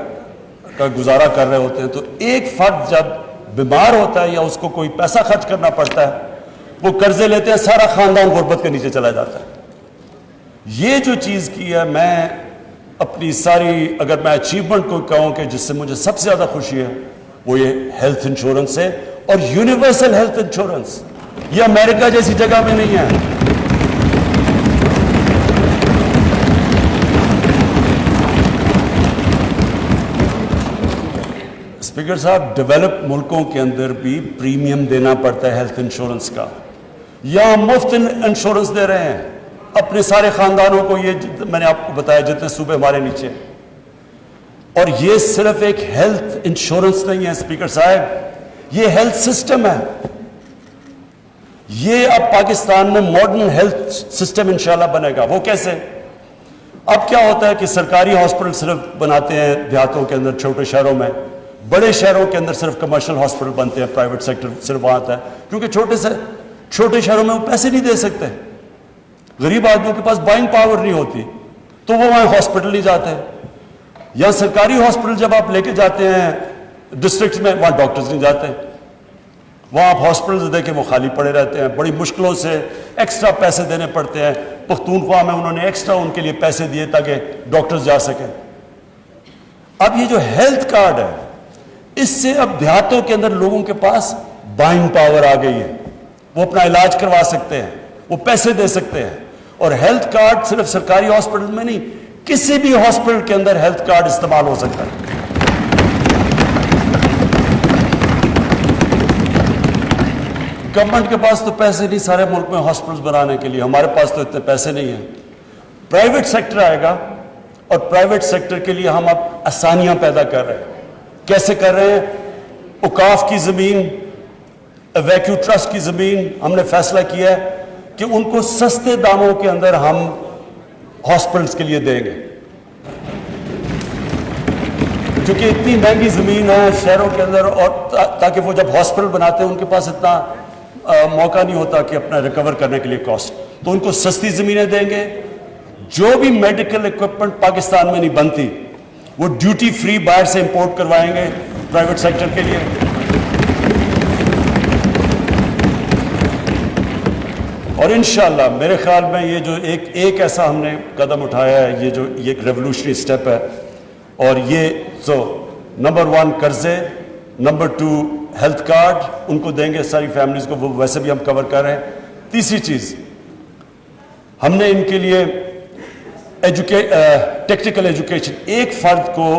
کا گزارا کر رہے ہوتے ہیں، تو ایک فرد جب بیمار ہوتا ہے یا اس کو کوئی پیسہ خرچ کرنا پڑتا ہے، وہ قرضے لیتے ہیں، سارا خاندان غربت کے نیچے چلا جاتا ہے۔ یہ جو چیز کی ہے، میں اپنی ساری اگر میں اچیومنٹ کو کہوں کہ جس سے مجھے سب سے زیادہ خوشی ہے وہ یہ ہیلتھ انشورنس ہے، اور یونیورسل ہیلتھ انشورنس۔ یہ امریکہ جیسی جگہ میں نہیں ہے۔ اسپیکر صاحب، ڈیولپ ملکوں کے اندر بھی پریمیم دینا پڑتا ہے ہیلتھ انشورنس کا، یہاں مفت انشورنس دے رہے ہیں اپنے سارے خاندانوں کو۔ یہ میں نے آپ کو بتایا جتنے صوبے ہمارے نیچے، اور یہ صرف ایک ہیلتھ انشورنس نہیں ہے اسپیکر صاحب، یہ ہیلتھ سسٹم ہے۔ یہ اب پاکستان میں ماڈرن ہیلتھ سسٹم انشاءاللہ بنے گا۔ وہ کیسے؟ اب کیا ہوتا ہے کہ سرکاری ہاسپٹل صرف بناتے ہیں دیہاتوں کے اندر، چھوٹے شہروں میں، بڑے شہروں کے اندر صرف کمرشل ہاسپٹل بنتے ہیں، پرائیویٹ سیکٹر صرف وہاں آتا ہے، کیونکہ چھوٹے شہروں میں وہ پیسے نہیں دے سکتے، غریب آدمیوں کے پاس بائنگ پاور نہیں ہوتی، تو وہ وہاں ہاسپٹل نہیں جاتے۔ یا سرکاری ہاسپٹل جب آپ لے کے جاتے ہیں ڈسٹرکٹس میں، وہاں ڈاکٹرز نہیں جاتے، وہاں آپ ہاسپٹلز دیکھیں وہ خالی پڑے رہتے ہیں، بڑی مشکلوں سے ایکسٹرا پیسے دینے پڑتے ہیں۔ پختونخوا میں انہوں نے ایکسٹرا ان کے لیے پیسے دیے تاکہ ڈاکٹرز جا سکیں۔ اب یہ جو ہیلتھ کارڈ ہے، اس سے اب دیہاتوں کے اندر لوگوں کے پاس بائنگ پاور آ گئی ہے، وہ اپنا علاج کروا سکتے ہیں، وہ پیسے دے سکتے ہیں۔ اور ہیلتھ کارڈ صرف سرکاری ہاسپٹل میں نہیں، کسی بھی ہاسپٹل کے اندر ہیلتھ کارڈ استعمال ہو سکتا ہے۔ گورنمنٹ کے پاس تو پیسے نہیں سارے ملک میں ہاسپٹلز بنانے کے لیے، ہمارے پاس تو اتنے پیسے نہیں ہیں۔ پرائیویٹ سیکٹر آئے گا، اور پرائیویٹ سیکٹر کے لیے ہم اب آسانیاں پیدا کر رہے ہیں۔ کیسے کر رہے ہیں؟ اوقاف کی زمین، ویکیو ٹرسٹ کی زمین ہم نے فیصلہ کیا ہے کہ ان کو سستے داموں کے اندر ہم ہاسپٹلز کے لیے دیں گے۔ کیونکہ اتنی مہنگی زمین ہے شہروں کے اندر، اور تاکہ وہ جب ہاسپٹل بناتے ہیں ان کے پاس اتنا موقع نہیں ہوتا کہ اپنا ریکور کرنے کے لیے کاسٹ، تو ان کو سستی زمینیں دیں گے. جو بھی میڈیکل اکوپمنٹ پاکستان میں نہیں بنتی وہ ڈیوٹی فری باہر سے امپورٹ کروائیں گے پرائیویٹ سیکٹر کے لیے. اور انشاءاللہ میرے خیال میں یہ جو ایک ایسا ہم نے قدم اٹھایا ہے، یہ جو یہ ایک ریولوشنری سٹیپ ہے، اور یہ نمبر 1 قرضے، نمبر 2 ہیلتھ کارڈ ان کو دیں گے ساری فیملیز کو، وہ ویسے بھی ہم کور کر رہے ہیں. تیسری چیز ہم نے ان کے لیے ٹیکنیکل ایجوکیشن، ایک فرد کو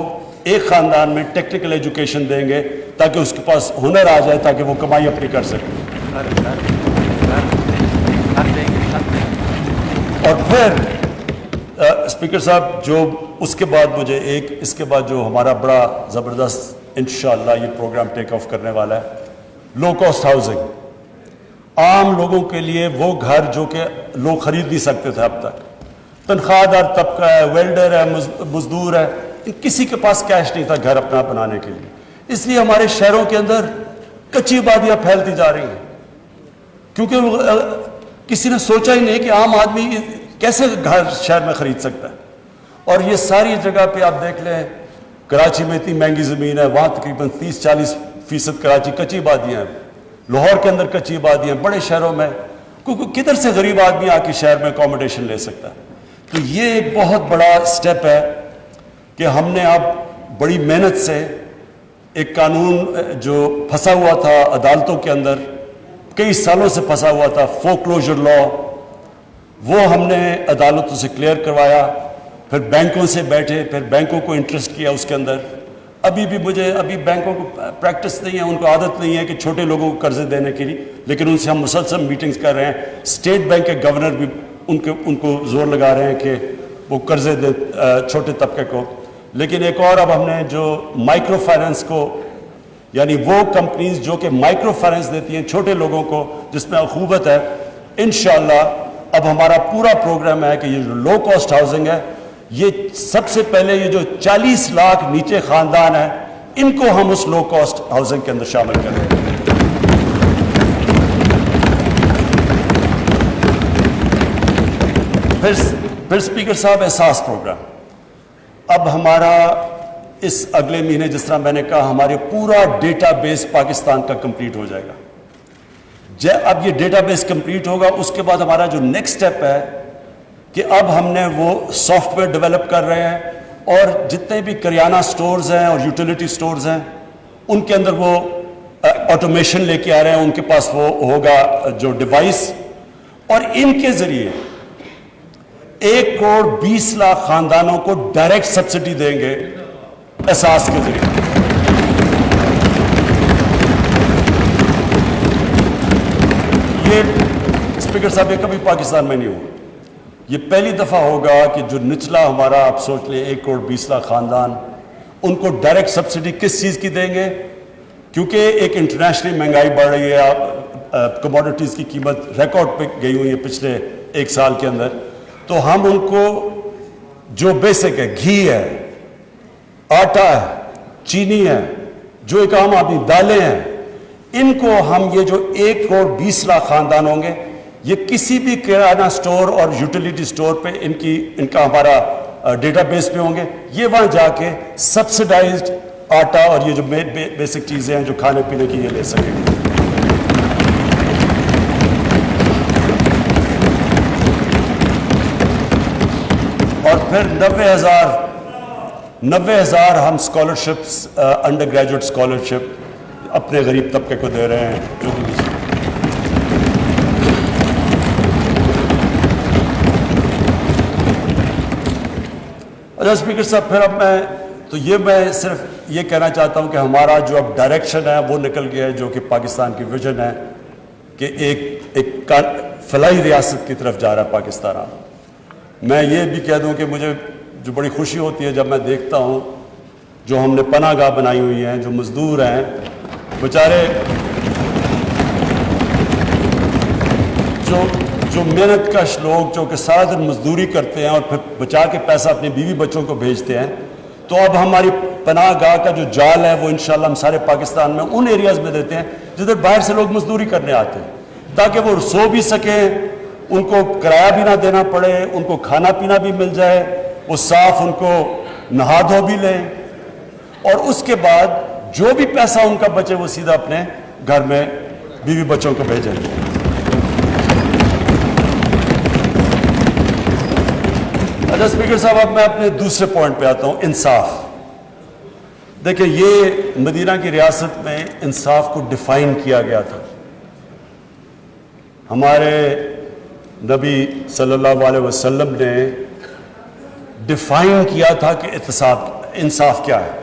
ایک خاندان میں ٹیکنیکل ایجوکیشن دیں گے تاکہ اس کے پاس ہنر آ جائے، تاکہ وہ کمائی اپنی کر سکے. اور پھر اسپیکر صاحب جو اس کے بعد مجھے اس کے بعد جو ہمارا بڑا زبردست انشاءاللہ یہ پروگرام ٹیک آف کرنے والا ہے، لو کاسٹ ہاؤسنگ. عام لوگوں کے لیے وہ گھر جو کہ لوگ خرید نہیں سکتے تھے اب تک، تنخواہ دار طبقہ ہے، ویلڈر ہے، مزدور ہے، کسی کے پاس کیش نہیں تھا گھر اپنا بنانے کے لیے. اس لیے ہمارے شہروں کے اندر کچی آبادیاں پھیلتی جا رہی ہیں، کیونکہ کسی نے سوچا ہی نہیں کہ عام آدمی کیسے گھر شہر میں خرید سکتا ہے. اور یہ ساری جگہ پہ آپ دیکھ لیں، کراچی میں اتنی مہنگی زمین ہے، وہاں تقریباً 30-40% کراچی کچی آبادیاں ہیں، لاہور کے اندر کچی آبادیاں ہیں، بڑے شہروں میں کدھر سے غریب آدمی آ کے شہر میں اکوموڈیشن لے سکتا ہے. تو یہ ایک بہت بڑا سٹیپ ہے کہ ہم نے اب بڑی محنت سے ایک قانون جو پھنسا ہوا تھا عدالتوں کے اندر، کئی سالوں سے پھنسا ہوا تھا، فورکلوجر لا، وہ ہم نے عدالتوں سے کلیئر کروایا. پھر بینکوں سے بیٹھے، پھر بینکوں کو انٹرسٹ کیا اس کے اندر. ابھی بینکوں کو پریکٹس نہیں ہے، ان کو عادت نہیں ہے کہ چھوٹے لوگوں کو قرضے دینے کے لیے، لیکن ان سے ہم مسلسل میٹنگز کر رہے ہیں. اسٹیٹ بینک کے گورنر بھی ان کو زور لگا رہے ہیں کہ وہ قرضے دیں چھوٹے طبقے کو. لیکن ایک اور اب ہم نے جو مائکرو فائننس کو، یعنی وہ کمپنیز جو کہ مائکرو فائننس دیتی ہیں چھوٹے لوگوں کو جس میں اخوبت ہے، انشاءاللہ اب ہمارا پورا پروگرام ہے کہ یہ جو لو کاسٹ ہاؤسنگ ہے، یہ سب سے پہلے یہ جو 40 لاکھ نیچے خاندان ہیں ان کو ہم اس لو کاسٹ ہاؤسنگ کے اندر شامل کریں. پھر اسپیکر صاحب احساس پروگرام اب ہمارا اس اگلے مہینے، جس طرح میں نے کہا، ہمارے پورا ڈیٹا بیس پاکستان کا کمپلیٹ ہو جائے گا. اب یہ ڈیٹا بیس کمپلیٹ ہوگا، اس کے بعد ہمارا جو نیکسٹ سٹیپ ہے کہ اب ہم نے وہ سافٹ ویئر ڈیولپ کر رہے ہیں، اور جتنے بھی کریانہ سٹورز ہیں اور یوٹیلیٹی سٹورز ہیں ان کے اندر وہ آٹومیشن لے کے آ رہے ہیں. ان کے پاس وہ ہوگا جو ڈیوائس، اور ان کے ذریعے 1,20,00,000 خاندانوں کو ڈائریکٹ سبسڈی دیں گے احساس کے ذریعے. یہ اسپیکر صاحب یہ کبھی پاکستان میں نہیں ہوا. یہ پہلی دفعہ ہوگا کہ جو نچلا ہمارا، آپ سوچ لیں 1,20,00,000 خاندان، ان کو ڈائریکٹ سبسڈی کس چیز کی دیں گے؟ کیونکہ ایک انٹرنیشنل مہنگائی بڑھ رہی ہے، کموڈیٹیز کی قیمت ریکارڈ پہ گئی ہوئی ہے پچھلے 1 سال کے اندر. تو ہم ان کو جو بیسک ہے، گھی ہے، آٹا ہے، چینی ہے، جو ایک عام آدمی دالیں ہیں، ان کو ہم یہ جو 1,20,00,000 خاندان ہوں گے، یہ کسی بھی کرانہ سٹور اور یوٹیلیٹی سٹور پہ ان کا ہمارا ڈیٹا بیس پہ ہوں گے. یہ وہاں جا کے سبسڈائزڈ آٹا اور یہ جو بیسک چیزیں ہیں جو کھانے پینے کی، یہ لے سکیں گے. اور پھر 90,000 ہم اسکالرشپس، انڈر گریجویٹ اسکالرشپ اپنے غریب طبقے کو دے رہے ہیں. جو اچھا اسپیکر صاحب، پھر اب میں صرف یہ کہنا چاہتا ہوں کہ ہمارا جو اب ڈائریکشن ہے وہ نکل گیا ہے، جو کہ پاکستان کی ویژن ہے کہ ایک فلاحی ریاست کی طرف جا رہا ہے پاکستان. میں یہ بھی کہہ دوں کہ مجھے جو بڑی خوشی ہوتی ہے جب میں دیکھتا ہوں جو ہم نے پناہ گاہ بنائی ہوئی ہیں، جو مزدور ہیں بیچارے، جو محنت کش لوگ جو کہ سارا دن مزدوری کرتے ہیں اور پھر بچا کے پیسہ اپنی بیوی بچوں کو بھیجتے ہیں، تو اب ہماری پناہ گاہ کا جو جال ہے وہ انشاءاللہ ہم سارے پاکستان میں ان ایریاز میں دیتے ہیں جدھر باہر سے لوگ مزدوری کرنے آتے ہیں، تاکہ وہ سو بھی سکیں، ان کو کرایہ بھی نہ دینا پڑے، ان کو کھانا پینا بھی مل جائے، وہ صاف ان کو نہا دھو بھی لیں، اور اس کے بعد جو بھی پیسہ ان کا بچے وہ سیدھا اپنے گھر میں بیوی بچوں کو بھیجیں گے۔ اچھا اسپیکر صاحب، اب میں اپنے دوسرے پوائنٹ پہ آتا ہوں، انصاف۔ دیکھیں، یہ مدینہ کی ریاست میں انصاف کو ڈیفائن کیا گیا تھا۔ ہمارے نبی صلی اللہ علیہ وسلم نے ڈیفائن کیا تھا کہ انصاف کیا ہے۔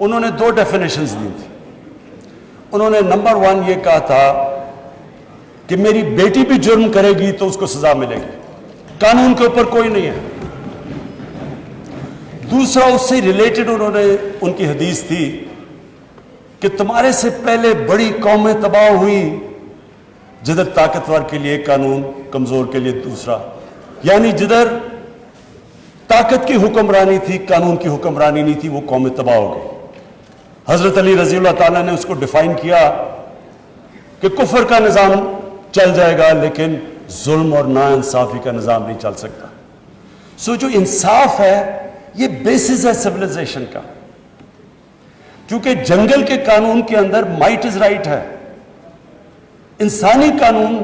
انہوں نے 2 ڈیفینیشنز دی تھی۔ انہوں نے نمبر 1 یہ کہا تھا کہ میری بیٹی بھی جرم کرے گی تو اس کو سزا ملے گی، قانون کے اوپر کوئی نہیں ہے۔ دوسرا، اس سے ریلیٹڈ انہوں نے ان کی حدیث تھی کہ تمہارے سے پہلے بڑی قومیں تباہ ہوئی جدھر طاقتور کے لیے قانون، کمزور کے لیے دوسرا، یعنی جدھر طاقت کی حکمرانی تھی قانون کی حکمرانی نہیں تھی، وہ قومیں تباہ ہو گئی۔ حضرت علی رضی اللہ تعالیٰ نے اس کو ڈیفائن کیا کہ کفر کا نظام چل جائے گا لیکن ظلم اور ناانصافی کا نظام نہیں چل سکتا۔ سو جو انصاف ہے یہ بیسس ہے سویلائزیشن کا، کیونکہ جنگل کے قانون کے اندر مائٹ از رائٹ ہے۔ انسانی قانون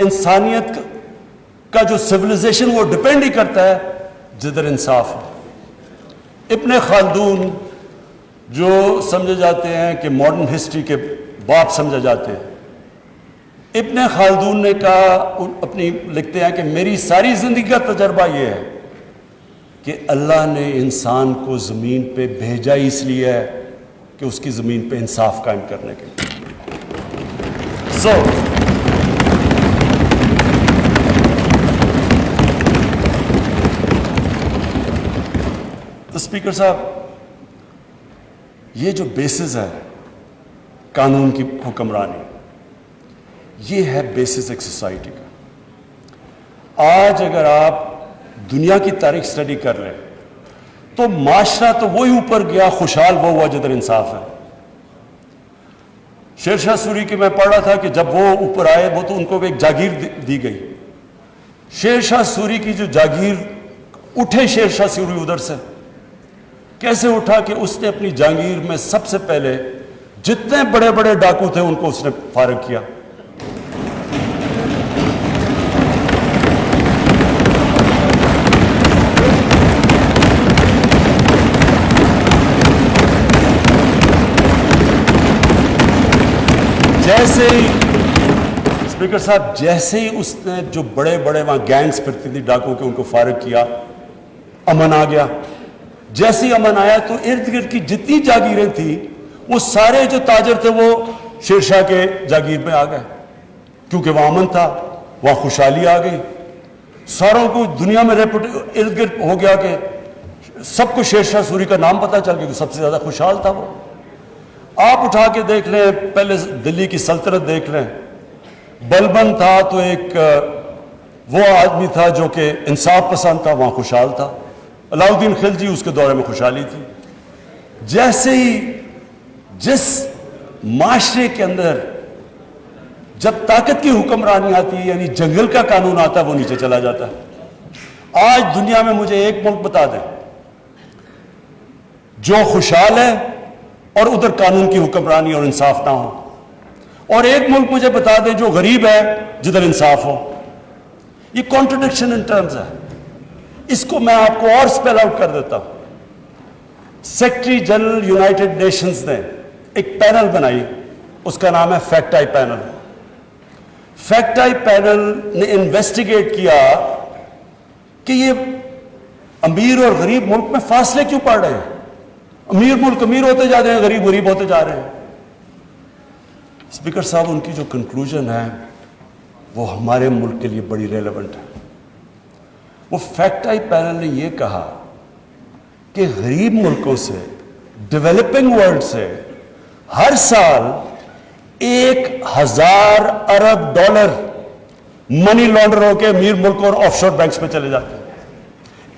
انسانیت کا جو سویلائزیشن وہ ڈپینڈ ہی کرتا ہے جدھر انصاف ہے۔ ابن خلدون جو سمجھے جاتے ہیں کہ ماڈرن ہسٹری کے باپ سمجھے جاتے ہیں، ابن خلدون نے کہا، لکھتے ہیں کہ میری ساری زندگی کا تجربہ یہ ہے کہ اللہ نے انسان کو زمین پہ بھیجا اس لیے ہے کہ اس کی زمین پہ انصاف قائم کرنے کے لیے۔ تو اسپیکر صاحب، یہ جو بیسس ہے قانون کی حکمرانی، یہ ہے بیسس ایک سوسائٹی کا۔ آج اگر آپ دنیا کی تاریخ سٹڈی کر لیں تو معاشرہ تو وہی اوپر گیا، خوشحال وہ ہوا جدھر انصاف ہے۔ شیر شاہ سوری کی میں پڑھ رہا تھا کہ جب وہ اوپر آئے وہ تو ان کو ایک جاگیر دی گئی۔ شیر شاہ سوری کی جو جاگیر، اٹھے شیر شاہ سوری ادھر سے، کیسے اٹھا کہ اس نے اپنی جاگیر میں سب سے پہلے جتنے بڑے بڑے ڈاکو تھے ان کو اس نے فارغ کیا۔ جیسے ہی اسپیکر صاحب، جیسے ہی اس نے جو بڑے بڑے وہاں گینگز پھرتی تھی ڈاکو کے، ان کو فارغ کیا، امن آ گیا۔ جیسے ہی امن آیا تو ارد گرد کی جتنی جاگیریں تھیں وہ سارے جو تاجر تھے وہ شیر شاہ کے جاگیر میں آ گئے، کیونکہ وہاں امن تھا، وہاں خوشحالی آ گئی۔ ساروں کو دنیا میں ارد گرد ہو گیا کہ سب کو شیر شاہ سوری کا نام پتہ چل گیا کہ سب سے زیادہ خوشحال تھا وہ۔ آپ اٹھا کے دیکھ لیں، پہلے دلی کی سلطنت دیکھ لیں، بلبن تھا تو ایک وہ آدمی تھا جو کہ انصاف پسند تھا، وہاں خوشحال تھا۔ علاؤ الدین خلجی، اس کے دورے میں خوشحالی تھی۔ جیسے ہی جس معاشرے کے اندر جب طاقت کی حکمرانی آتی ہے، یعنی جنگل کا قانون آتا ہے، وہ نیچے چلا جاتا ہے۔ آج دنیا میں مجھے ایک ملک بتا دیں جو خوشحال ہے اور ادھر قانون کی حکمرانی اور انصاف نہ ہو، اور ایک ملک مجھے بتا دیں جو غریب ہے جدھر انصاف ہو۔ یہ کانٹرڈکشن ان ٹرمز ہے۔ اس کو میں آپ کو اور سپیل آؤٹ کر دیتا ہوں۔ سیکرٹری جنرل یونائٹڈ نیشنز نے ایک پینل بنائی، اس کا نام ہے fact I panel. Fact I panel نے انویسٹیگیٹ کیا کہ یہ امیر اور غریب ملک میں فاصلے کیوں پڑ رہے ہیں، امیر ملک امیر ہوتے جا رہے ہیں، غریب غریب ہوتے جا رہے ہیں۔ اسپیکر صاحب، ان کی جو کنکلوژن ہے وہ ہمارے ملک کے لیے بڑی ریلیونٹ ہے۔ وہ فیکٹ آئی پینل نے یہ کہا کہ غریب ملکوں سے، ڈیولپنگ ورلڈ سے ہر سال 1000 ارب ڈالر منی لانڈر ہو کے امیر ملکوں اور آف شور بینکس میں چلے جاتے ہیں۔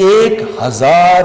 1000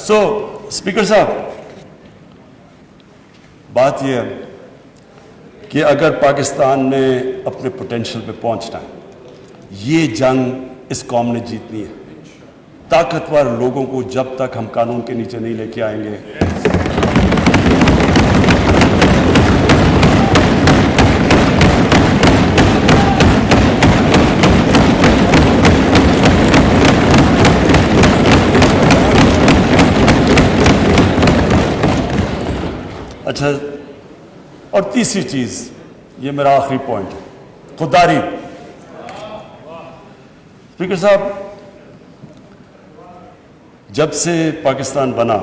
سو اسپیکر صاحب، بات یہ ہے کہ اگر پاکستان نے اپنے پوٹینشیل پہ پہنچنا ہے، یہ جنگ اس قوم نے جیتنی ہے۔ طاقتور لوگوں کو جب تک ہم قانون کے نیچے نہیں لے کے آئیں گے، اچھا، اور تیسری چیز، یہ میرا آخری پوائنٹ ہے، خودداری۔ اسپیکر صاحب، جب سے پاکستان بنا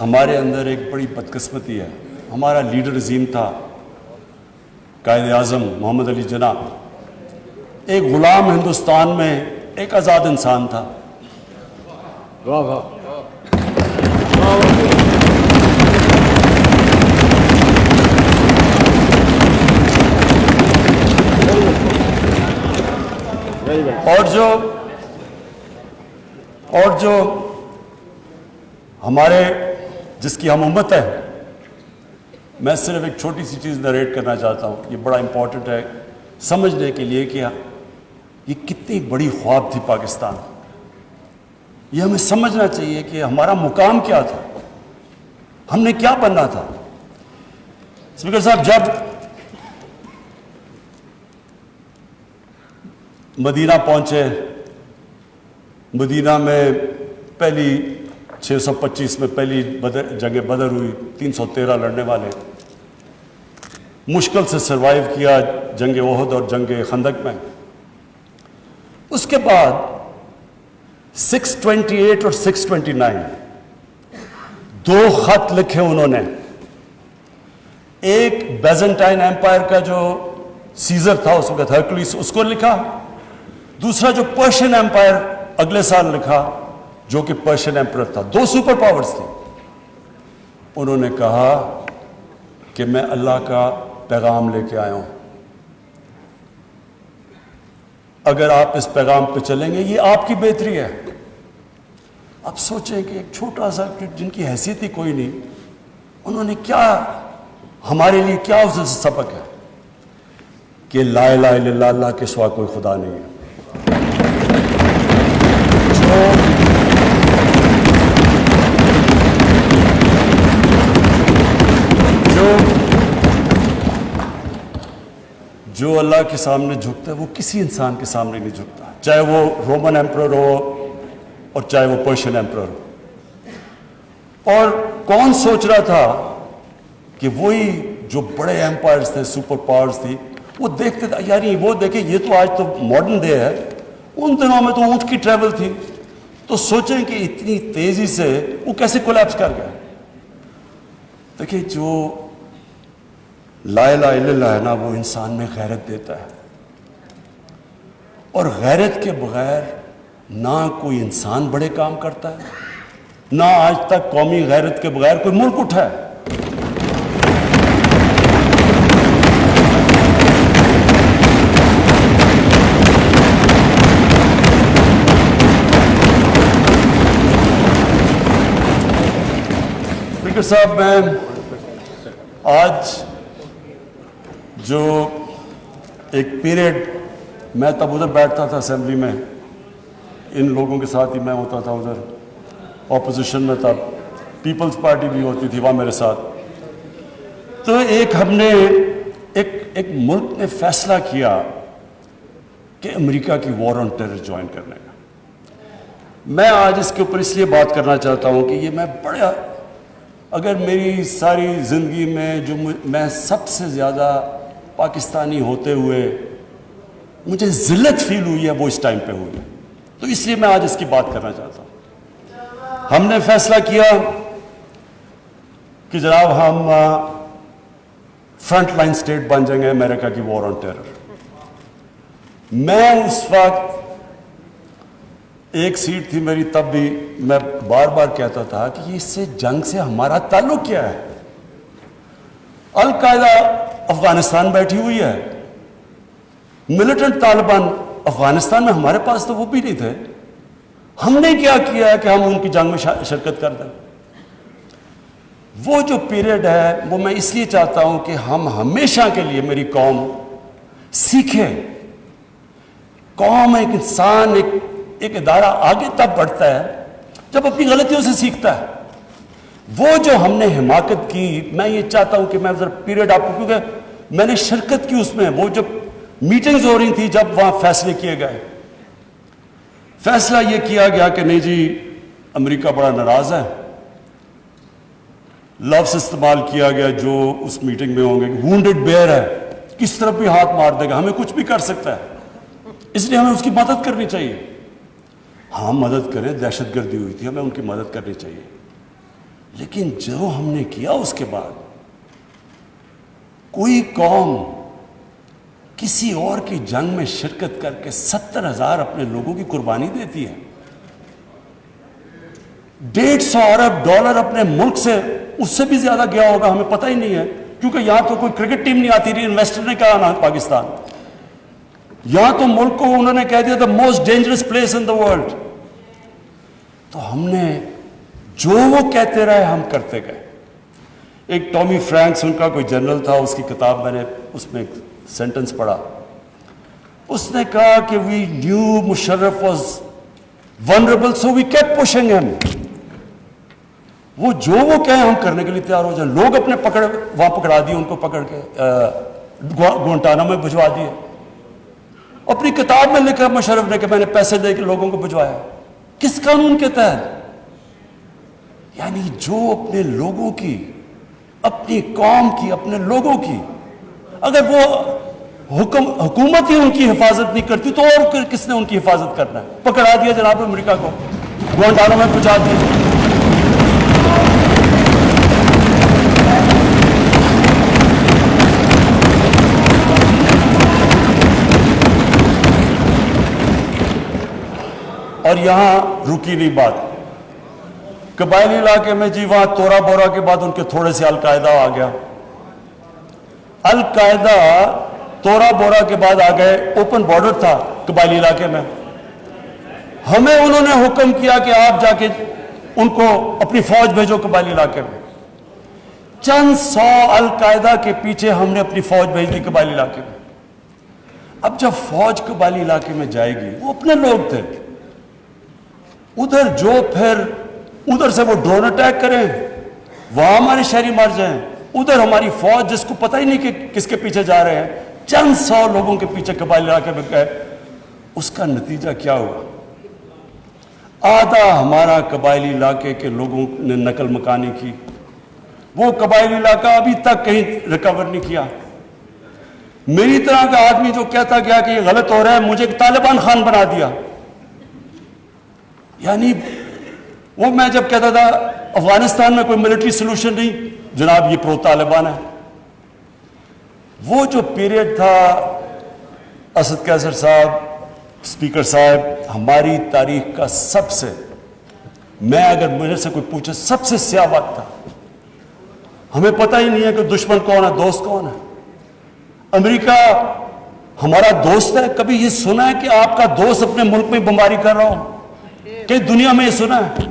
ہمارے اندر ایک بڑی بدقسمتی ہے۔ ہمارا لیڈر عظیم تھا قائد اعظم محمد علی جناح، ایک غلام ہندوستان میں ایک آزاد انسان تھا۔ واہ واہ، اور جو ہمارے جس کی ہم امت ہے، میں صرف ایک چھوٹی سی چیز نریٹ کرنا چاہتا ہوں، یہ بڑا امپورٹنٹ ہے سمجھنے کے لیے کہ یہ کتنی بڑی خواب تھی پاکستان۔ یہ ہمیں سمجھنا چاہیے کہ ہمارا مقام کیا تھا، ہم نے کیا بننا تھا۔ اسپیکر صاحب، جب مدینہ پہنچے، مدینہ میں پہلی 625 میں پہلی جنگ بدر ہوئی، 313 لڑنے والے، مشکل سے سروائیو کیا جنگ احد اور جنگ خندق میں۔ اس کے بعد 628 اور 629 دو خط لکھے انہوں نے، ایک بیزنٹائن ایمپائر کا جو سیزر تھا اس وقت، ہرکلیس، اس کو لکھا، دوسرا جو پرشین ایمپائر اگلے سال لکھا جو کہ پرشین ایمپرر تھا۔ دو سپر پاورز تھی۔ انہوں نے کہا کہ میں اللہ کا پیغام لے کے آیا ہوں، اگر آپ اس پیغام پہ چلیں گے یہ آپ کی بہتری ہے۔ اب سوچیں کہ ایک چھوٹا سا جن کی حیثیت ہی کوئی نہیں، انہوں نے کیا ہمارے لیے کیا افضل سبق ہے کہ لا الہ الا اللہ، اللہ کے سوا کوئی خدا نہیں ہے۔ جو اللہ کے سامنے جھکتا ہے وہ کسی انسان کے سامنے نہیں جھکتا، چاہے وہ رومن ایمپرر ہو اور چاہے وہ پرشین ایمپرر ہو۔ اور کون سوچ رہا تھا کہ وہی جو بڑے ایمپائرز تھے، سپر پاورز تھی، وہ دیکھتے تھے یار وہ دیکھیں یہ تو آج تو ماڈرن ڈے ہے، ان دنوں میں تو اونٹ کی ٹریول تھی، تو سوچیں کہ اتنی تیزی سے وہ کیسے کولیپس کر گیا۔ دیکھیں جو لا الہ الا اللہ ہے نا، وہ انسان میں غیرت دیتا ہے، اور غیرت کے بغیر نہ کوئی انسان بڑے کام کرتا ہے، نہ آج تک قومی غیرت کے بغیر کوئی ملک اٹھا ہے۔ اسپیکر صاحب، میں آج جو ایک پیریڈ، میں تب ادھر بیٹھتا تھا اسمبلی میں، ان لوگوں کے ساتھ ہی میں ہوتا تھا ادھر، اپوزیشن میں تب پیپلز پارٹی بھی ہوتی تھی وہاں میرے ساتھ، تو ایک ہم نے ایک ملک نے فیصلہ کیا کہ امریکہ کی وار آن ٹیرر جوائن کرنے کا۔ میں آج اس کے اوپر اس لیے بات کرنا چاہتا ہوں کہ یہ میں بڑا، اگر میری ساری زندگی میں جو میں سب سے زیادہ پاکستانی ہوتے ہوئے مجھے ذلت فیل ہوئی ہے وہ اس ٹائم پہ ہوئی ہے، تو اس لیے میں آج اس کی بات کرنا چاہتا ہوں۔ ہم نے فیصلہ کیا کہ جناب ہم فرنٹ لائن سٹیٹ بن جائیں گے امریکہ کی وار آن ٹیرر۔ میں اس وقت ایک سیٹ تھی میری، تب بھی میں بار بار کہتا تھا کہ اس سے جنگ سے ہمارا تعلق کیا ہے؟ القاعدہ افغانستان بیٹھی ہوئی ہے، ملیٹنٹ طالبان افغانستان میں، ہمارے پاس تو وہ بھی نہیں تھے، ہم نے کیا کیا ہے کہ ہم ان کی جنگ میں شرکت کر دیں؟ وہ جو پیریڈ ہے وہ میں اس لیے چاہتا ہوں کہ ہم ہمیشہ کے لیے، میری قوم سیکھے. قوم، ایک انسان، ایک ادارہ آگے تب بڑھتا ہے جب اپنی غلطیوں سے سیکھتا ہے. وہ جو ہم نے حماقت کی، میں یہ چاہتا ہوں کہ میں ذرا پیریڈ آپ کو، کیونکہ میں نے شرکت کی اس میں، وہ جب میٹنگز ہو رہی تھی، جب وہاں فیصلے کیے گئے، فیصلہ یہ کیا گیا کہ نہیں جی امریکہ بڑا ناراض ہے. لفظ استعمال کیا گیا جو اس میٹنگ میں ہوں گے کہ وونڈڈ بیئر ہے، کس طرف بھی ہاتھ مار دے گا، ہمیں کچھ بھی کر سکتا ہے، اس لیے ہمیں اس کی مدد کرنی چاہیے. ہاں مدد کریں، دہشت گردی ہوئی تھی، ہمیں ان کی مدد کرنی چاہیے. لیکن جو ہم نے کیا اس کے بعد، کوئی قوم کسی اور کی جنگ میں شرکت کر کے 70,000 اپنے لوگوں کی قربانی دیتی ہے. 150 ارب ڈالر اپنے ملک سے، اس سے بھی زیادہ گیا ہوگا، ہمیں پتہ ہی نہیں ہے، کیونکہ یہاں تو کوئی کرکٹ ٹیم نہیں آتی رہی. انویسٹر نے کہا نا پاکستان، یہاں تو ملک کو انہوں نے کہہ دیا the most dangerous place in the world. تو ہم نے جو وہ کہتے رہے ہم کرتے گئے. ایک ٹامی فرینکس ان کا کوئی جنرل تھا، اس کی کتاب میں نے اس میں ایک سینٹنس پڑھا. اس نے کہا کہ we knew Musharraf was vulnerable so we kept pushing him. وہ جو وہ کہیں ہم کرنے کے لیے تیار ہو جائیں. لوگ اپنے وہاں پکڑا دیے، ان کو پکڑ کے گوانٹانامو میں بھجوا دیے. اپنی کتاب میں لکھا مشرف نے کہ میں نے پیسے دے کے لوگوں کو بھجوایا. کس قانون کے تحت؟ یعنی جو اپنے لوگوں کی، اپنی قوم کی، اپنے لوگوں کی، اگر وہ حکومت ہی ان کی حفاظت نہیں کرتی تو اور کس نے ان کی حفاظت کرنا ہے؟ پکڑا دیا جناب امریکہ کو، گوانٹانامو میں پہنچا دیا. اور یہاں رکی نہیں بات. قبائلی علاقے میں جی وہاں تورا بورا کے بعد ان کے تھوڑے سے القاعدہ آ گیا. القاعدہ تورا بورا کے بعد آ گئے. اوپن بارڈر تھا قبائلی علاقے میں. ہمیں انہوں نے حکم کیا کہ آپ جا کے ان کو اپنی فوج بھیجو قبائلی علاقے میں. چند 100 القاعدہ کے پیچھے ہم نے اپنی فوج بھیج دی قبائلی علاقے میں. اب جب فوج قبائلی علاقے میں جائے گی، وہ اپنے لوگ تھے ادھر، جو پھر ادھر سے وہ ڈرون اٹیک کریں، وہاں ہمارے شہری مر جائیں، ادھر ہماری فوج جس کو پتہ ہی نہیں کہ کس کے پیچھے جا رہے ہیں، چند 100 لوگوں کے پیچھے قبائلی علاقے میں گئے. اس کا نتیجہ کیا ہوا؟ آدھا ہمارا قبائلی علاقے کے لوگوں نے نقل مکانی کی. وہ قبائلی علاقہ ابھی تک کہیں ریکور نہیں کیا. میری طرح کا آدمی جو کہتا گیا کہ یہ غلط ہو رہا ہے، مجھے طالبان خان بنا دیا. یعنی وہ میں جب کہتا تھا افغانستان میں کوئی ملٹری سلوشن نہیں، جناب یہ پرو طالبان ہے. وہ جو پیریڈ تھا اسد قیصر صاحب، اسپیکر صاحب، ہماری تاریخ کا سب سے، میں اگر میرے سے کوئی پوچھے، سب سے سیاہ وقت تھا. ہمیں پتہ ہی نہیں ہے کہ دشمن کون ہے، دوست کون ہے. امریکہ ہمارا دوست ہے. کبھی یہ سنا ہے کہ آپ کا دوست اپنے ملک میں بمباری کر رہا ہو؟ کہ دنیا میں یہ سنا ہے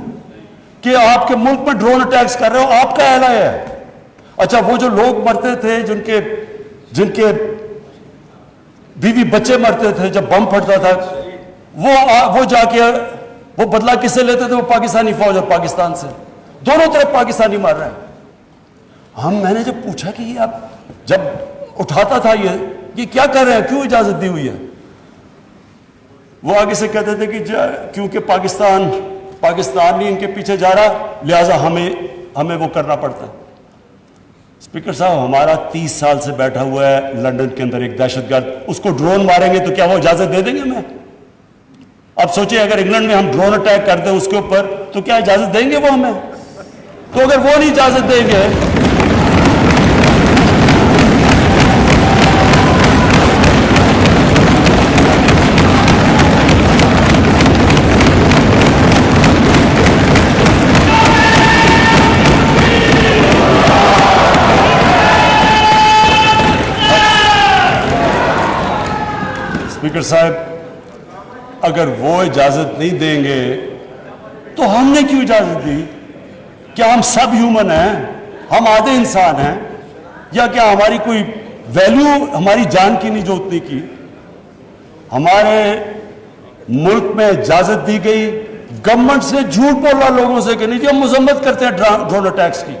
کہ آپ کے ملک میں ڈرون اٹیکس کر رہے ہو؟ آپ کا اعلیٰ ہے. اچھا وہ جو لوگ مرتے تھے، جن کے بیوی بچے مرتے تھے جب بم پھٹتا تھا، وہ جا کے وہ بدلہ کس سے لیتے تھے؟ وہ پاکستانی فوج اور پاکستان سے. دونوں طرف پاکستانی مر رہے ہیں. میں نے جب پوچھا کہ یہ آپ جب اٹھاتا تھا یہ کیا کر رہے ہیں، کیوں اجازت دی ہوئی ہے؟ وہ آگے سے کہتے تھے کہ کیونکہ پاکستان نہیں ان کے پیچھے جا رہا، لہٰذا ہمیں وہ کرنا پڑتا ہے. اسپیکر صاحب، ہمارا 30 سال سے بیٹھا ہوا ہے لندن کے اندر ایک دہشت گرد، اس کو ڈرون ماریں گے تو کیا وہ اجازت دے دیں گے ہمیں؟ اب سوچیں اگر انگلینڈ میں ہم ڈرون اٹیک کر دیں اس کے اوپر تو کیا اجازت دیں گے وہ ہمیں؟ تو اگر وہ نہیں اجازت دیں گے، اسپیکر صاحب اگر وہ اجازت نہیں دیں گے تو ہم نے کیوں اجازت دی؟ کیا ہم سب ہیومن ہیں؟ ہم آدھے انسان ہیں؟ یا کیا ہماری کوئی ویلیو ہماری جان کی نہیں جو اتنی کی؟ ہمارے ملک میں اجازت دی گئی گورنمنٹ سے جھوٹ بولا لوگوں سے کہ نہیں جی ہم مذمت کرتے ہیں ڈرون اٹیکس کی.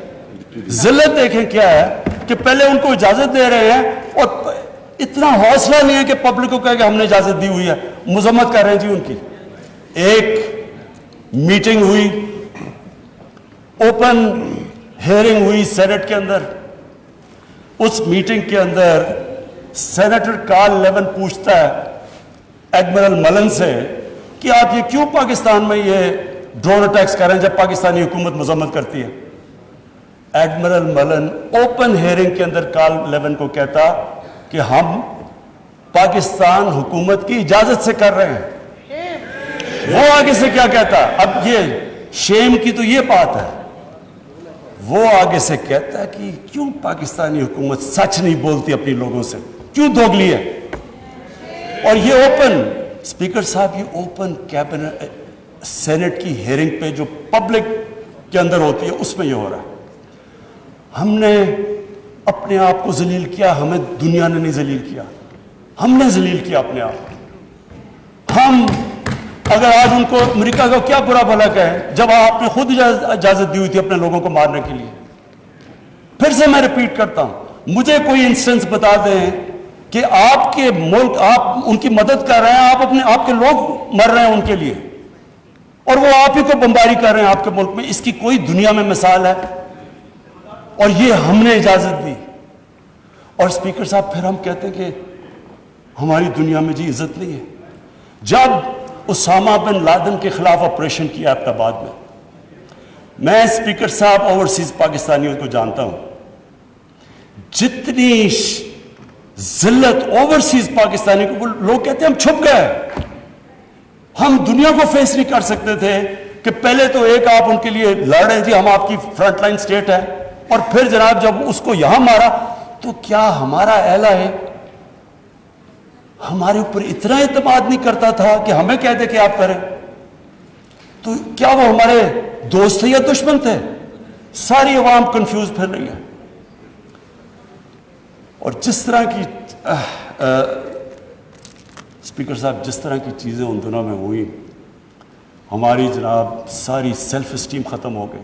ذلت دیکھیں کیا ہے کہ پہلے ان کو اجازت دے رہے ہیں اور اتنا حوصلہ نہیں ہے کہ پبلک کو کہے کہ ہم نے اجازت دی ہوئی ہے, مذمت کر رہے ہیں جی ان کی. ایک میٹنگ ہوئی, اوپن ہیئرنگ ہوئی سینٹ کے اندر. اس میٹنگ کے اندر سینیٹر کارل لیون پوچھتا ہے ایڈمرل ملن سے کہ آپ یہ کیوں پاکستان میں یہ ڈرون اٹیکس کر رہے ہیں جب پاکستانی حکومت مذمت کرتی ہے؟ ایڈمرل ملن اوپن ہیئرنگ کے اندر کارل لیون کو کہتا کہ ہم پاکستان حکومت کی اجازت سے کر رہے ہیں. وہ آگے سے کیا کہتا؟ اب یہ شیم کی تو یہ بات ہے, وہ آگے سے کہتا ہے کہ کیوں پاکستانی حکومت سچ نہیں بولتی اپنی لوگوں سے, کیوں دوگلی ہے؟ اور یہ اوپن اسپیکر صاحب, یہ اوپن کیبنٹ سینٹ کی ہیئرنگ پہ جو پبلک کے اندر ہوتی ہے اس میں یہ ہو رہا ہے. ہم نے اپنے آپ کو ذلیل کیا, ہمیں دنیا نے نہیں ذلیل کیا, ہم نے ذلیل کیا اپنے آپ. ہم اگر آج ان کو امریکہ کا کیا برا بھلا کہیں جب آپ نے خود اجازت دی ہوئی تھی اپنے لوگوں کو مارنے کے لیے. پھر سے میں ریپیٹ کرتا ہوں, مجھے کوئی انسٹنس بتا دیں کہ آپ کے ملک آپ ان کی مدد کر رہے ہیں, آپ کے لوگ مر رہے ہیں ان کے لیے, اور وہ آپ ہی کو بمباری کر رہے ہیں آپ کے ملک میں. اس کی کوئی دنیا میں مثال ہے؟ اور یہ ہم نے اجازت دی. اور اسپیکر صاحب پھر ہم کہتے ہیں کہ ہماری دنیا میں جی عزت نہیں ہے. جب اسامہ بن لادن کے خلاف آپریشن کیا ایبٹ آباد میں اسپیکر صاحب اوورسیز پاکستانیوں کو جانتا ہوں, جتنی ذلت اوورسیز پاکستانی کو, لوگ کہتے ہیں ہم چھپ گئے, ہم دنیا کو فیس نہیں کر سکتے تھے کہ پہلے تو ایک آپ ان کے لیے لڑ رہے ہیں جی ہم آپ کی فرنٹ لائن سٹیٹ ہے, اور پھر جناب جب اس کو یہاں مارا تو کیا ہمارا اہلا ہے ہمارے اوپر اتنا اعتماد نہیں کرتا تھا کہ ہمیں کہہ دے کہ آپ کریں؟ تو کیا وہ ہمارے دوست تھے یا دشمن تھے؟ ساری عوام کنفیوز پھر رہی ہے. اور جس طرح کی اسپیکر صاحب جس طرح کی چیزیں ان دنوں میں ہوئی, ہماری جناب ساری سیلف اسٹیم ختم ہو گئی.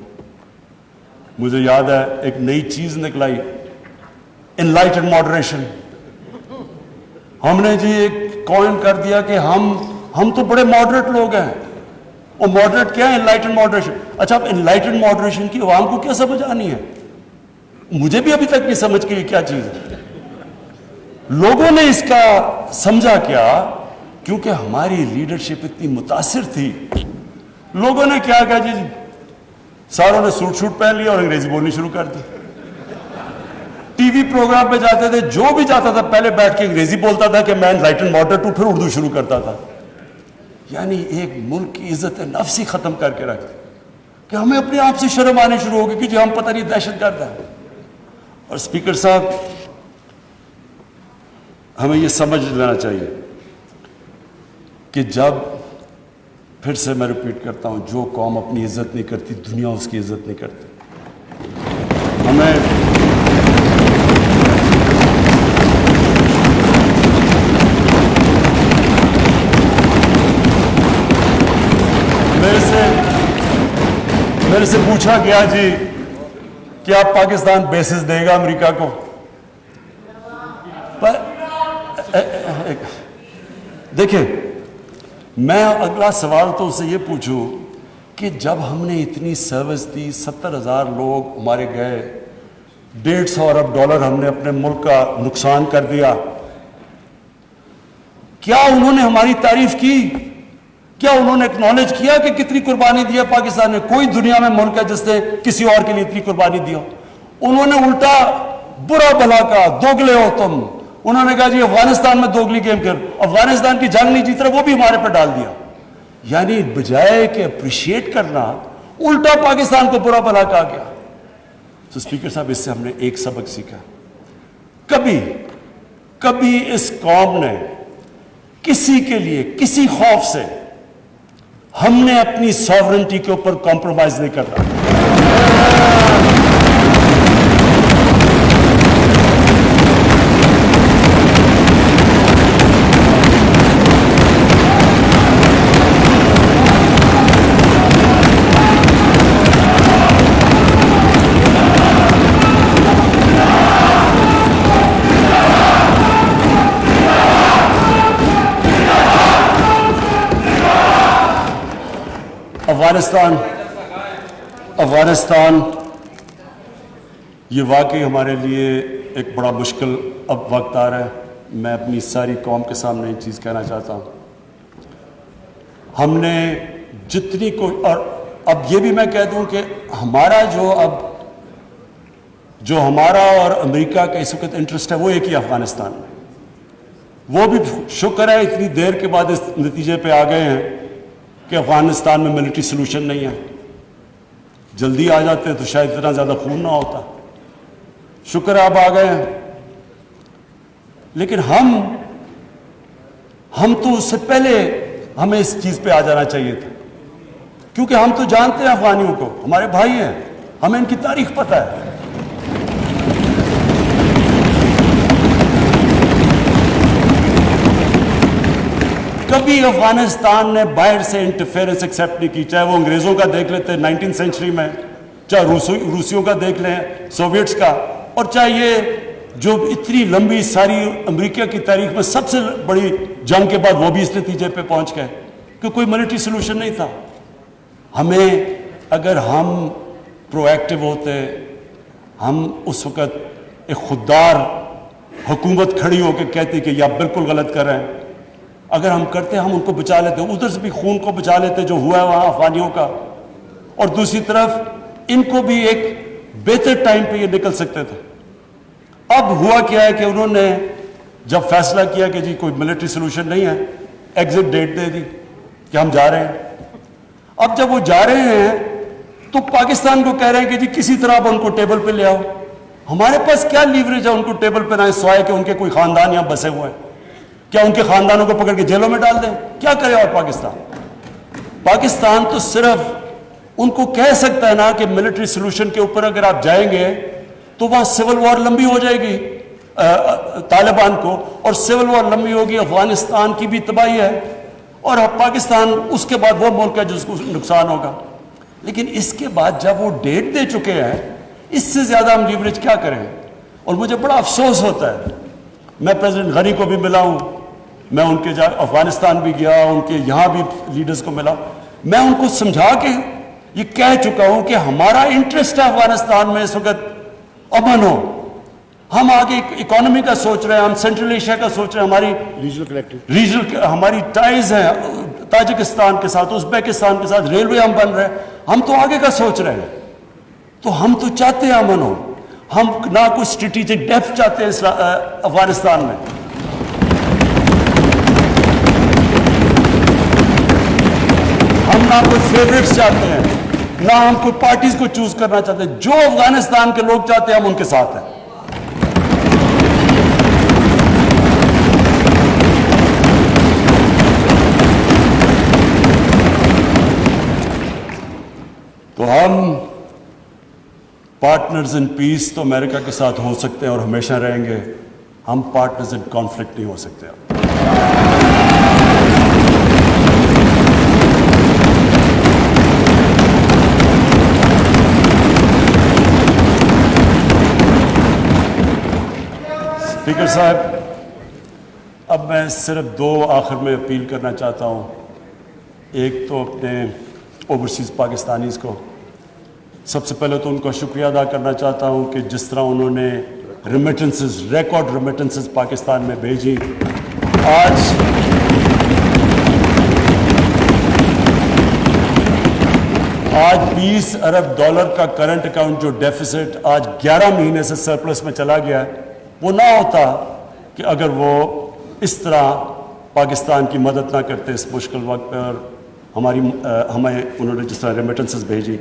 مجھے یاد ہے ایک نئی چیز نکلائی, انلائٹنڈ ماڈریشن. ہم نے جی ایک کوئن کر دیا کہ ہم تو بڑے ماڈریٹ لوگ ہیں. اور ماڈریٹ کیا ہے؟ Enlightened moderation. اچھا, اب انلائٹنڈ ماڈریشن کی عوام کو کیا سمجھ آنی ہے؟ مجھے بھی ابھی تک نہیں سمجھ کے کیا چیز ہے. لوگوں نے اس کا سمجھا کیا؟ کیونکہ ہماری لیڈرشپ اتنی متاثر تھی, لوگوں نے کیا کہا جی ساروں نے سوٹ شوٹ پہن لیا اور انگریزی بولنی شروع کر دی. ٹی وی پروگرام پہ جاتے تھے, جو بھی جاتا تھا پہلے بیٹھ کے انگریزی بولتا تھا کہ میں انلائٹنڈ ماڈریٹ ہوں, پھر اردو شروع کرتا تھا. یعنی ایک ملک کی عزت نفس ہی ختم کر کے رکھ دی کہ ہمیں اپنے آپ سے شرم آنے شروع ہو گئی کہ جی ہم پتہ نہیں دہشت گرد ہیں. اور اسپیکر صاحب ہمیں یہ سمجھ لینا چاہیے کہ جب, پھر سے میں ریپیٹ کرتا ہوں, جو قوم اپنی عزت نہیں کرتی دنیا اس کی عزت نہیں کرتی. ہمیں میرے سے پوچھا گیا جی کہ آپ پاکستان بیسز دے گا امریکہ کو؟ پر دیکھیں, میں اگلا سوال تو اسے یہ پوچھوں کہ جب ہم نے اتنی سروس دی, 70,000 لوگ ہمارے گئے, $150 ارب ہم نے اپنے ملک کا نقصان کر دیا, کیا انہوں نے ہماری تعریف کی؟ کیا انہوں نے اکنالج کیا کہ کتنی قربانی دیا پاکستان نے؟ کوئی دنیا میں ملک ہے جس نے کسی اور کے لیے اتنی قربانی دی ہو؟ انہوں نے الٹا برا بھلا کہا, دوگلے ہو تم. انہوں نے کہا جی افغانستان میں دوگلی گیم کر, افغانستان کی جنگ نہیں جیت رہا, وہ بھی ہمارے پر ڈال دیا. یعنی بجائے کہ اپریشیٹ کرنا, الٹا پاکستان کو برا بھلا کہا گیا. تو اسپیکر صاحب اس سے ہم نے ایک سبق سیکھا, کبھی اس قوم نے کسی کے لیے کسی خوف سے ہم نے اپنی ساورنٹی کے اوپر کمپرومائز نہیں کرنا. افغانستان یہ واقعی ہمارے لیے ایک بڑا مشکل اب وقت آ رہا ہے. میں اپنی ساری قوم کے سامنے یہ چیز کہنا چاہتا ہوں. ہم نے جتنی اور اب یہ بھی میں کہہ دوں کہ ہمارا جو ہمارا اور امریکہ کا اس وقت انٹرسٹ ہے وہ ایک ہی افغانستان میں. وہ بھی شکر ہے اتنی دیر کے بعد اس نتیجے پہ آ گئے ہیں کہ افغانستان میں ملٹری سلوشن نہیں ہے. جلدی آ جاتے تو شاید اتنا زیادہ خون نہ ہوتا. شکر ہے اب آ گئے ہیں. لیکن ہم تو اس سے پہلے ہمیں اس چیز پہ آ جانا چاہیے تھا, کیونکہ ہم تو جانتے ہیں افغانیوں کو, ہمارے بھائی ہیں, ہمیں ان کی تاریخ پتہ ہے. کبھی افغانستان نے باہر سے انٹرفیئرنس ایکسیپٹ نہیں کی, چاہے وہ انگریزوں کا دیکھ لیتے 19 سینچری میں, چاہے روسیوں کا دیکھ لیں, سوویٹس کا, اور چاہے یہ جو اتنی لمبی ساری امریکہ کی تاریخ میں سب سے بڑی جنگ کے بعد وہ بھی اس نتیجے پہ پہنچ گئے کہ کوئی ملٹری سلوشن نہیں تھا. ہمیں اگر ہم پرو ایکٹیو ہوتے, ہم اس وقت ایک خوددار حکومت کھڑی ہو کے کہتی کہ یہ آپ بالکل غلط کر رہے ہیں, اگر ہم کرتے ہم ان کو بچا لیتے, ادھر سے بھی خون کو بچا لیتے جو ہوا ہے وہاں افغانیوں کا, اور دوسری طرف ان کو بھی ایک بہتر ٹائم پہ یہ نکل سکتے تھے. اب ہوا کیا ہے کہ انہوں نے جب فیصلہ کیا کہ جی کوئی ملٹری سلوشن نہیں ہے, ایگزٹ ڈیٹ دے دی کہ ہم جا رہے ہیں. اب جب وہ جا رہے ہیں تو پاکستان کو کہہ رہے ہیں کہ جی کسی طرح اب ان کو ٹیبل پہ لے آؤ. ہمارے پاس کیا لیوریج ہے ان کو ٹیبل پہ نہ سوائے کہ ان کے کوئی خاندان یہاں بسے ہوئے ہیں؟ کیا ان کے خاندانوں کو پکڑ کے جیلوں میں ڈال دیں؟ کیا کرے اور پاکستان تو صرف ان کو کہہ سکتا ہے نا کہ ملٹری سلوشن کے اوپر اگر آپ جائیں گے تو وہاں سول وار لمبی ہو جائے گی طالبان کو, اور سول وار لمبی ہوگی, افغانستان کی بھی تباہی ہے, اور اب پاکستان اس کے بعد وہ ملک ہے جس کو نقصان ہوگا. لیکن اس کے بعد جب وہ ڈیٹ دے چکے ہیں, اس سے زیادہ ہم لیوریج کیا کریں؟ اور مجھے بڑا افسوس ہوتا ہے. میں پریزیڈنٹ غنی کو بھی ملا ہوں, میں ان کے افغانستان بھی گیا, ان کے یہاں بھی لیڈرز کو ملا, میں ان کو سمجھا کے یہ کہہ چکا ہوں کہ ہمارا انٹرسٹ ہے افغانستان میں اس وقت امن ہو. ہم آگے اکانومی کا سوچ رہے ہیں, ہم سینٹرل ایشیا کا سوچ رہے ہیں, ہماری ریجنل ہماری ٹائز ہیں تاجکستان کے ساتھ, ازبیکستان کے ساتھ, ریلوے ہم بن رہے ہیں, ہم تو آگے کا سوچ رہے ہیں. تو ہم تو چاہتے ہیں امن ہو, ہم نہ کوئی اسٹریٹجک ڈیپتھ چاہتے ہیں افغانستان میں. ہم نہ کوئی فیوریٹس چاہتے ہیں, نہ ہم کوئی پارٹیز کو چوز کرنا چاہتے ہیں. جو افغانستان کے لوگ چاہتے ہیں ہم ان کے ساتھ ہیں. تو ہم پارٹنرز ان پیس تو امریکہ کے ساتھ ہو سکتے ہیں اور ہمیشہ رہیں گے, ہم پارٹنرز ان کانفلکٹ نہیں ہو سکتے. اسپیکر صاحب, اب میں صرف دو آخر میں اپیل کرنا چاہتا ہوں. ایک تو اپنے اوورسیز پاکستانیز کو, سب سے پہلے تو ان کا شکریہ ادا کرنا چاہتا ہوں کہ جس طرح انہوں نے ریمیٹنسز, ریکارڈ ریمیٹنسز پاکستان میں بھیجی. آج 20 ارب ڈالر کا کرنٹ اکاؤنٹ جو ڈیفیسٹ آج 11 مہینے سے سرپلس میں چلا گیا ہے, وہ نہ ہوتا کہ اگر وہ اس طرح پاکستان کی مدد نہ کرتے اس مشکل وقت پہ, اور ہمیں انہوں نے جس طرح ریمیٹنسز بھیجی.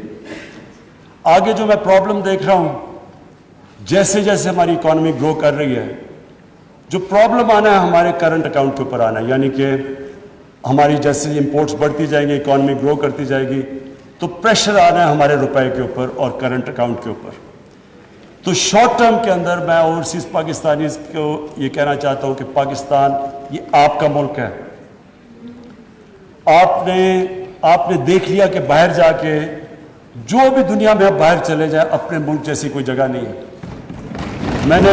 آگے جو میں پرابلم دیکھ رہا ہوں, جیسے جیسے ہماری اکانومی گرو کر رہی ہے, جو پرابلم آنا ہے ہمارے کرنٹ اکاؤنٹ کے اوپر آنا ہے. یعنی کہ ہماری جیسے امپورٹس بڑھتی جائیں گی، اکانومی گرو کرتی جائے گی، تو پریشر آنا ہے ہمارے روپے کے اوپر اور کرنٹ اکاؤنٹ کے اوپر. تو شارٹ ٹرم کے اندر میں اوورسیز پاکستانیز کو یہ کہنا چاہتا ہوں کہ پاکستان یہ آپ کا ملک ہے. آپ نے دیکھ لیا کہ باہر جا کے جو بھی دنیا میں آپ باہر چلے جائیں، اپنے ملک جیسی کوئی جگہ نہیں ہے. میں نے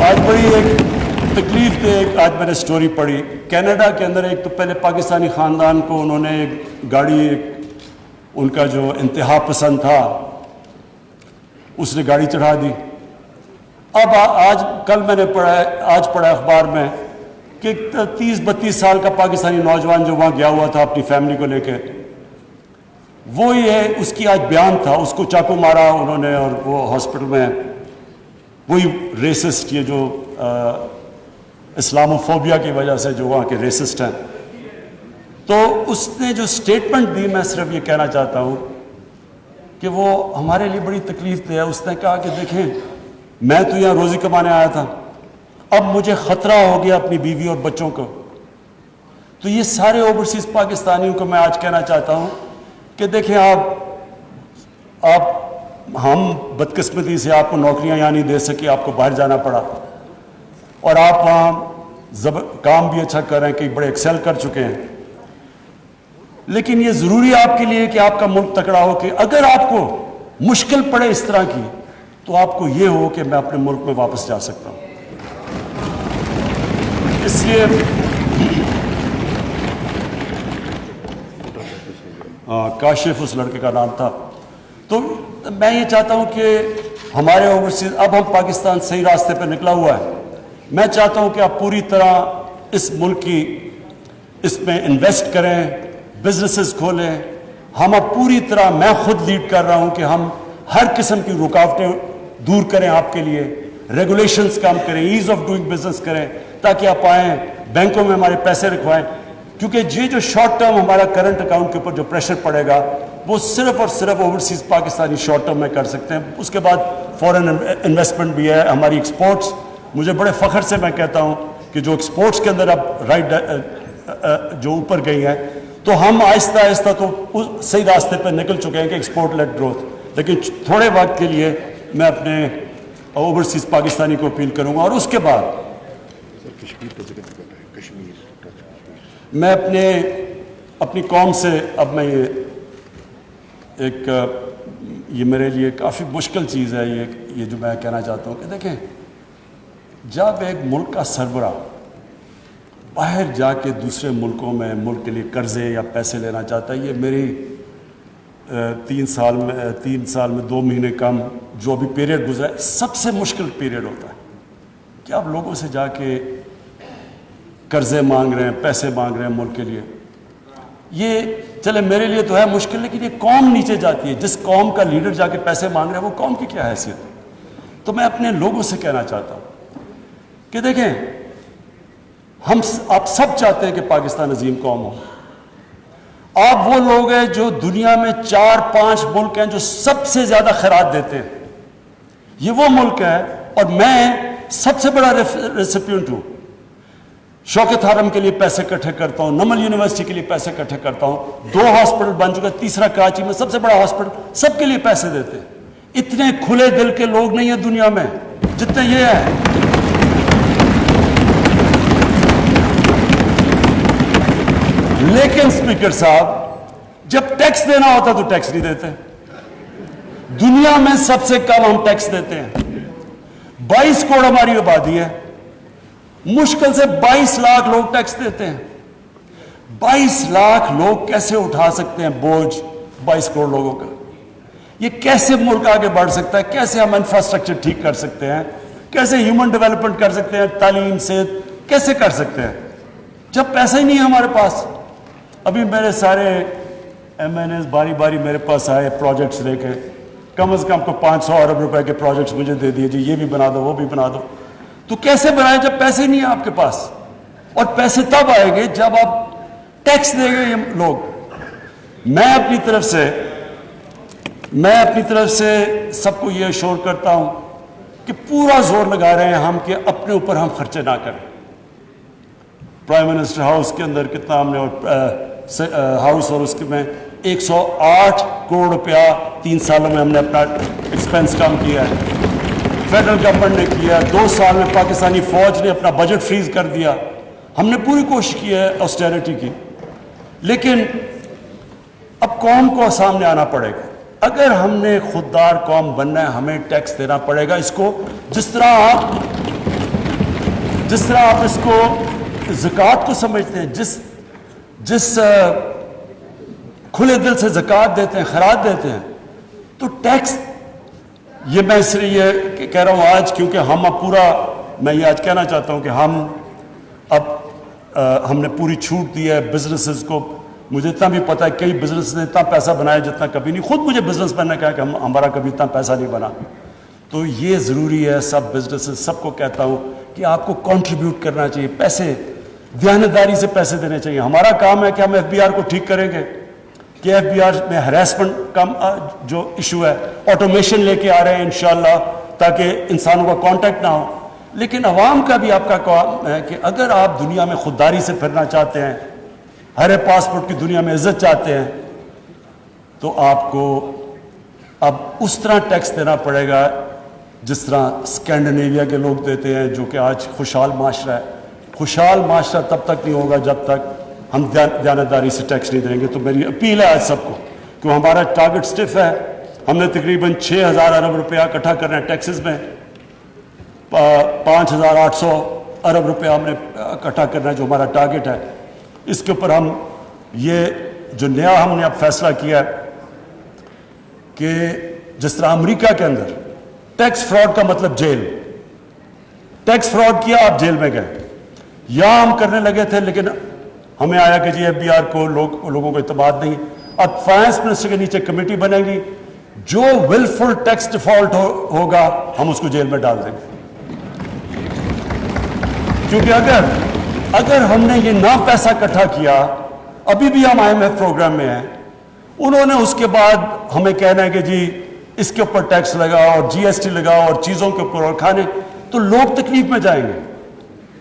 آج بڑی ایک تکلیف دہ آج میں نے سٹوری پڑھی. کینیڈا کے اندر ایک تو پہلے پاکستانی خاندان کو انہوں نے ایک گاڑی، ان کا جو انتہا پسند تھا اس نے گاڑی چڑھا دی. اب کل میں نے پڑھا اخبار میں کہ 30-32 سال کا پاکستانی نوجوان جو وہاں گیا ہوا تھا اپنی فیملی کو لے کے، وہ یہ اس کی آج بیان تھا، اس کو چاقو مارا انہوں نے اور وہ ہاسپٹل میں. وہی ریسسٹ، یہ جو اسلاموفوبیا کی وجہ سے جو وہاں کے ریسسٹ ہیں. تو اس نے جو سٹیٹمنٹ دی، میں صرف یہ کہنا چاہتا ہوں کہ وہ ہمارے لیے بڑی تکلیف دہ ہے. اس نے کہا کہ دیکھیں، میں تو یہاں روزی کمانے آیا تھا، اب مجھے خطرہ ہو گیا اپنی بیوی اور بچوں کو. تو یہ سارے اوورسیز پاکستانیوں کو میں آج کہنا چاہتا ہوں کہ دیکھیں، ہم بدقسمتی سے آپ کو نوکریاں یہاں نہیں دے سکے، آپ کو باہر جانا پڑا، اور آپ وہاں کام بھی اچھا کر رہے ہیں، کہ بڑے ایکسل کر چکے ہیں. لیکن یہ ضروری ہے آپ کے لیے کہ آپ کا ملک تکڑا ہو، کہ اگر آپ کو مشکل پڑے اس طرح کی، تو آپ کو یہ ہو کہ میں اپنے ملک میں واپس جا سکتا ہوں. اس لیے کاشف اس لڑکے کا نام تھا. تو میں یہ چاہتا ہوں کہ ہمارے اوورسیز، اب ہم پاکستان صحیح راستے پہ نکلا ہوا ہے. میں چاہتا ہوں کہ آپ پوری طرح اس ملک کی اس میں انویسٹ کریں، بزنسز کھولیں. ہم اب پوری طرح، میں خود لیڈ کر رہا ہوں کہ ہم ہر قسم کی رکاوٹیں دور کریں آپ کے لیے، ریگولیشنز کم کریں، ایز آف ڈوئنگ بزنس کریں، تاکہ آپ آئیں بینکوں میں ہمارے پیسے رکھوائیں. کیونکہ یہ جو شارٹ ٹرم ہمارا کرنٹ اکاؤنٹ کے اوپر جو پریشر پڑے گا، وہ صرف اور صرف اوورسیز پاکستانی شارٹ ٹرم میں کر سکتے ہیں. اس کے بعد فورن انویسٹمنٹ بھی ہے، ہماری ایکسپورٹس. مجھے بڑے فخر سے میں کہتا ہوں کہ جو ایکسپورٹس کے اندر اب جو اوپر گئی ہیں، تو ہم آہستہ آہستہ تو صحیح راستے پہ نکل چکے ہیں کہ ایکسپورٹ لیڈ گروتھ. لیکن تھوڑے وقت کے لیے میں اپنے اوورسیز پاکستانی کو اپیل کروں گا. اور اس کے بعد میں اپنی قوم سے، اب میں یہ میرے لیے کافی مشکل چیز ہے یہ جو میں کہنا چاہتا ہوں کہ دیکھیں، جب ایک ملک کا سربراہ باہر جا کے دوسرے ملکوں میں ملک کے لیے قرضے یا پیسے لینا چاہتا ہے، یہ میری 3 سال میں 2 مہینے کم جو ابھی پیریڈ گزرا ہے، سب سے مشکل پیریڈ ہوتا ہے کہ آپ لوگوں سے جا کے قرضے مانگ رہے ہیں، پیسے مانگ رہے ہیں ملک کے لیے. یہ چلے میرے لیے تو ہے مشکل، لیکن یہ قوم نیچے جاتی ہے. جس قوم کا لیڈر جا کے پیسے مانگ رہے ہیں، وہ قوم کی کیا حیثیت ہے؟ تو میں اپنے لوگوں سے کہنا چاہتا ہوں کہ دیکھیں، آپ سب چاہتے ہیں کہ پاکستان عظیم قوم ہو. آپ وہ لوگ ہیں جو دنیا میں 4-5 ملک ہیں جو سب سے زیادہ خیرات دیتے ہیں. یہ وہ ملک ہے، اور میں سب سے بڑا ریسیپینٹ ہوں. شوکت حرم کے لیے پیسے اکٹھے کرتا ہوں، نمل یونیورسٹی کے لیے پیسے اکٹھے کرتا ہوں. 2 ہاسپٹل بن چکے، تیسرا کراچی میں سب سے بڑا ہاسپٹل، سب کے لیے پیسے دیتے ہیں. اتنے کھلے دل کے لوگ نہیں ہیں دنیا میں جتنے یہ ہیں. لیکن اسپیکر صاحب، جب ٹیکس دینا ہوتا تو ٹیکس نہیں دیتے. دنیا میں سب سے کم ہم ٹیکس دیتے ہیں. 22 کروڑ ہماری آبادی ہے، مشکل سے 22 لاکھ لوگ ٹیکس دیتے ہیں. 22 لاکھ لوگ کیسے اٹھا سکتے ہیں بوجھ 22 کروڑ لوگوں کا؟ یہ کیسے ملک آگے بڑھ سکتا ہے؟ کیسے ہم انفراسٹرکچر ٹھیک کر سکتے ہیں؟ کیسے ہیومن ڈیولپمنٹ کر سکتے ہیں؟ تعلیم سے کیسے کر سکتے ہیں جب پیسہ ہی نہیں ہے ہمارے پاس؟ ابھی میرے سارے ایم این ایز باری باری میرے پاس آئے پروجیکٹس لے کے، کم از کم کو 500 ارب روپے کے پروجیکٹس مجھے دے دیے، جی یہ بھی بنا دو، وہ بھی بنا دو. تو کیسے بنائیں جب پیسے ہی نہیں ہیں آپ کے پاس؟ اور پیسے تب آئیں گے جب آپ ٹیکس دیں گے یہ لوگ. میں اپنی طرف سے سب کو یہ اشور کرتا ہوں کہ پورا زور لگا رہے ہیں ہم کہ اپنے اوپر ہم خرچے نہ کریں. پرائم منسٹر ہاؤس کے اندر کتنا ہم نے ہاؤس اور اس کے میں 108 کروڑ روپیہ 3 سالوں میں ہم نے اپنا ایکسپینس کم کیا ہے. فیڈرل گورنمنٹ نے کیا 2 سال میں پاکستانی فوج نے اپنا بجٹ فریز کر دیا. ہم نے پوری کوشش کی ہے آسٹیرٹی کی. لیکن اب قوم کو سامنے آنا پڑے گا. اگر ہم نے خوددار قوم بننا ہے ہمیں ٹیکس دینا پڑے گا. اس کو جس طرح آپ اس کو زکوٰۃ کو سمجھتے ہیں, جس کھلے دل سے زکوٰۃ دیتے ہیں, خیرات دیتے ہیں, تو ٹیکس یہ میں اس لیے یہ کہہ رہا ہوں آج کیونکہ ہم اب پورا میں یہ آج کہنا چاہتا ہوں کہ ہم نے پوری چھوٹ دی ہے بزنسز کو. مجھے اتنا بھی پتہ ہے کئی بزنس نے اتنا پیسہ بنایا جتنا کبھی نہیں. خود مجھے بزنس مین نے کہا کہ ہمارا کبھی اتنا پیسہ نہیں بنا. تو یہ ضروری ہے سب بزنسز سب کو کہتا ہوں کہ آپ کو کنٹریبیوٹ کرنا چاہیے. پیسے دیانتداری سے پیسے دینے چاہیے. ہمارا کام ہے کہ ہم ایف بی آر کو ٹھیک کریں گے کہ ایف بی آر میں ہراسمنٹ کا جو ایشو ہے آٹومیشن لے کے آ رہے ہیں انشاءاللہ تاکہ انسانوں کا کانٹیکٹ نہ ہو. لیکن عوام کا بھی آپ کا کام ہے کہ اگر آپ دنیا میں خودداری سے پھرنا چاہتے ہیں, ہر پاسپورٹ کی دنیا میں عزت چاہتے ہیں, تو آپ کو اب اس طرح ٹیکس دینا پڑے گا جس طرح اسکینڈینیویا کے لوگ دیتے ہیں, جو کہ آج خوشحال معاشرہ ہے. خوشحال معاشرہ تب تک نہیں ہوگا جب تک ہم دیانتداری سے ٹیکس نہیں دیں گے. تو میری اپیل ہے آج سب کو کہ ہمارا ٹارگٹ سٹف ہے. ہم نے تقریباً 6,000 ارب روپیہ اکٹھا کرنا ہے ٹیکسز میں. 5,800 ارب روپیہ ہم نے اکٹھا کرنا ہے جو ہمارا ٹارگٹ ہے. اس کے اوپر ہم یہ جو نیا ہم نے اب فیصلہ کیا ہے کہ جس طرح امریکہ کے اندر ٹیکس فراڈ کا مطلب جیل. ٹیکس فراڈ کیا آپ جیل میں گئے. یہاں ہم کرنے لگے تھے لیکن ہمیں آیا کہ جی ایف بی آر کو لوگوں کو اعتماد نہیں. اب فائنانس منسٹر کے نیچے کمیٹی بنے گی, جو ولفل ٹیکس ڈیفالٹ ہوگا ہم اس کو جیل میں ڈال دیں گے. کیونکہ اگر ہم نے یہ نہ پیسہ اکٹھا کیا, ابھی بھی ہم IMF پروگرام میں ہیں, انہوں نے اس کے بعد ہمیں کہنا ہے کہ جی اس کے اوپر ٹیکس لگاؤ اور GST لگاؤ اور چیزوں کے اوپر اور کھانے, تو لوگ تکلیف میں جائیں گے.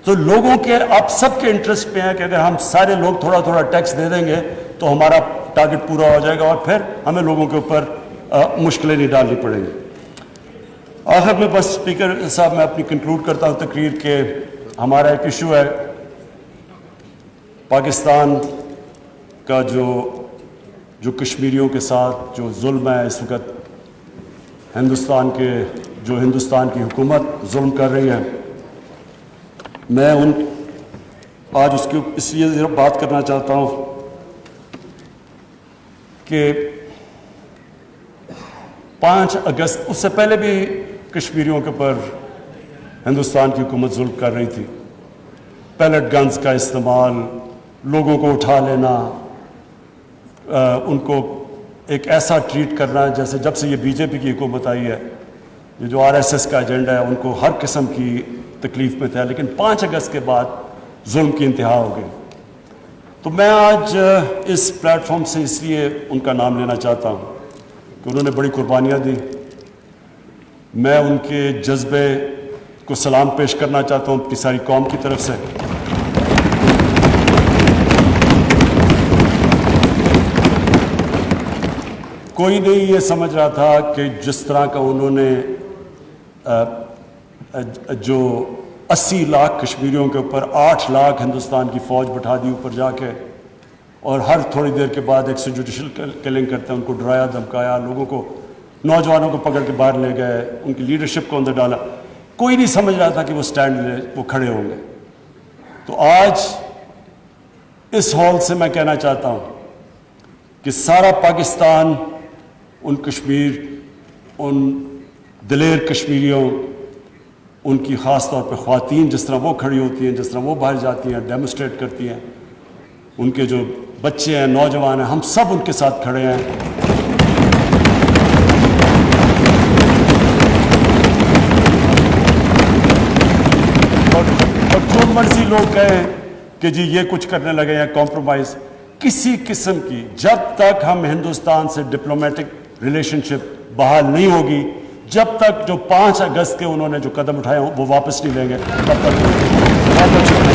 تو لوگوں کے آپ سب کے انٹرسٹ پہ ہیں کہ اگر ہم سارے لوگ تھوڑا تھوڑا ٹیکس دے دیں گے تو ہمارا ٹارگٹ پورا ہو جائے گا اور پھر ہمیں لوگوں کے اوپر مشکلیں نہیں ڈالنی پڑیں گی. آخر میں بس اسپیکر صاحب میں اپنی کنکلوڈ کرتا ہوں تقریر کہ ہمارا ایک ایشو ہے پاکستان کا جو کشمیریوں کے ساتھ جو ظلم ہے اس وقت ہندوستان کی حکومت ظلم کر رہی ہے. میں آج اس لیے بات کرنا چاہتا ہوں کہ 5 اگست اس سے پہلے بھی کشمیریوں کے اوپر ہندوستان کی حکومت ظلم کر رہی تھی. پیلٹ گنز کا استعمال, لوگوں کو اٹھا لینا, ان کو ایک ایسا ٹریٹ کرنا جیسے جب سے یہ BJP کی حکومت آئی ہے, یہ جو RSS کا ایجنڈا ہے ان کو ہر قسم کی تکلیف میں تھا. لیکن 5 اگست کے بعد ظلم کی انتہا ہو گئی. تو میں آج اس پلیٹ فارم سے اس لیے ان کا نام لینا چاہتا ہوں کہ انہوں نے بڑی قربانیاں دی. میں ان کے جذبے کو سلام پیش کرنا چاہتا ہوں اپنی ساری قوم کی طرف سے. کوئی نہیں یہ سمجھ رہا تھا کہ جس طرح کا انہوں نے جو 80 لاکھ کشمیریوں کے اوپر 8 لاکھ ہندوستان کی فوج بٹھا دی اوپر جا کے, اور ہر تھوڑی دیر کے بعد ایک جوڈیشل کلنگ کرتے ہیں, ان کو ڈرایا دھمکایا, لوگوں کو نوجوانوں کو پکڑ کے باہر لے گئے, ان کی لیڈرشپ کو اندر ڈالا. کوئی نہیں سمجھ رہا تھا کہ وہ کھڑے ہوں گے. تو آج اس ہال سے میں کہنا چاہتا ہوں کہ سارا پاکستان ان دلیر کشمیریوں, ان کی خاص طور پہ خواتین جس طرح وہ کھڑی ہوتی ہیں, جس طرح وہ باہر جاتی ہیں, ڈیمونسٹریٹ کرتی ہیں, ان کے جو بچے ہیں, نوجوان ہیں, ہم سب ان کے ساتھ کھڑے ہیں. اور جو مرضی لوگ کہیں کہ جی یہ کچھ کرنے لگے ہیں کمپرومائز کسی قسم کی, جب تک ہم ہندوستان سے ڈپلومیٹک ریلیشن شپ بحال نہیں ہوگی, جب تک جو 5 اگست کے انہوں نے جو قدم اٹھائے ہوں وہ واپس نہیں لیں گے, تب تک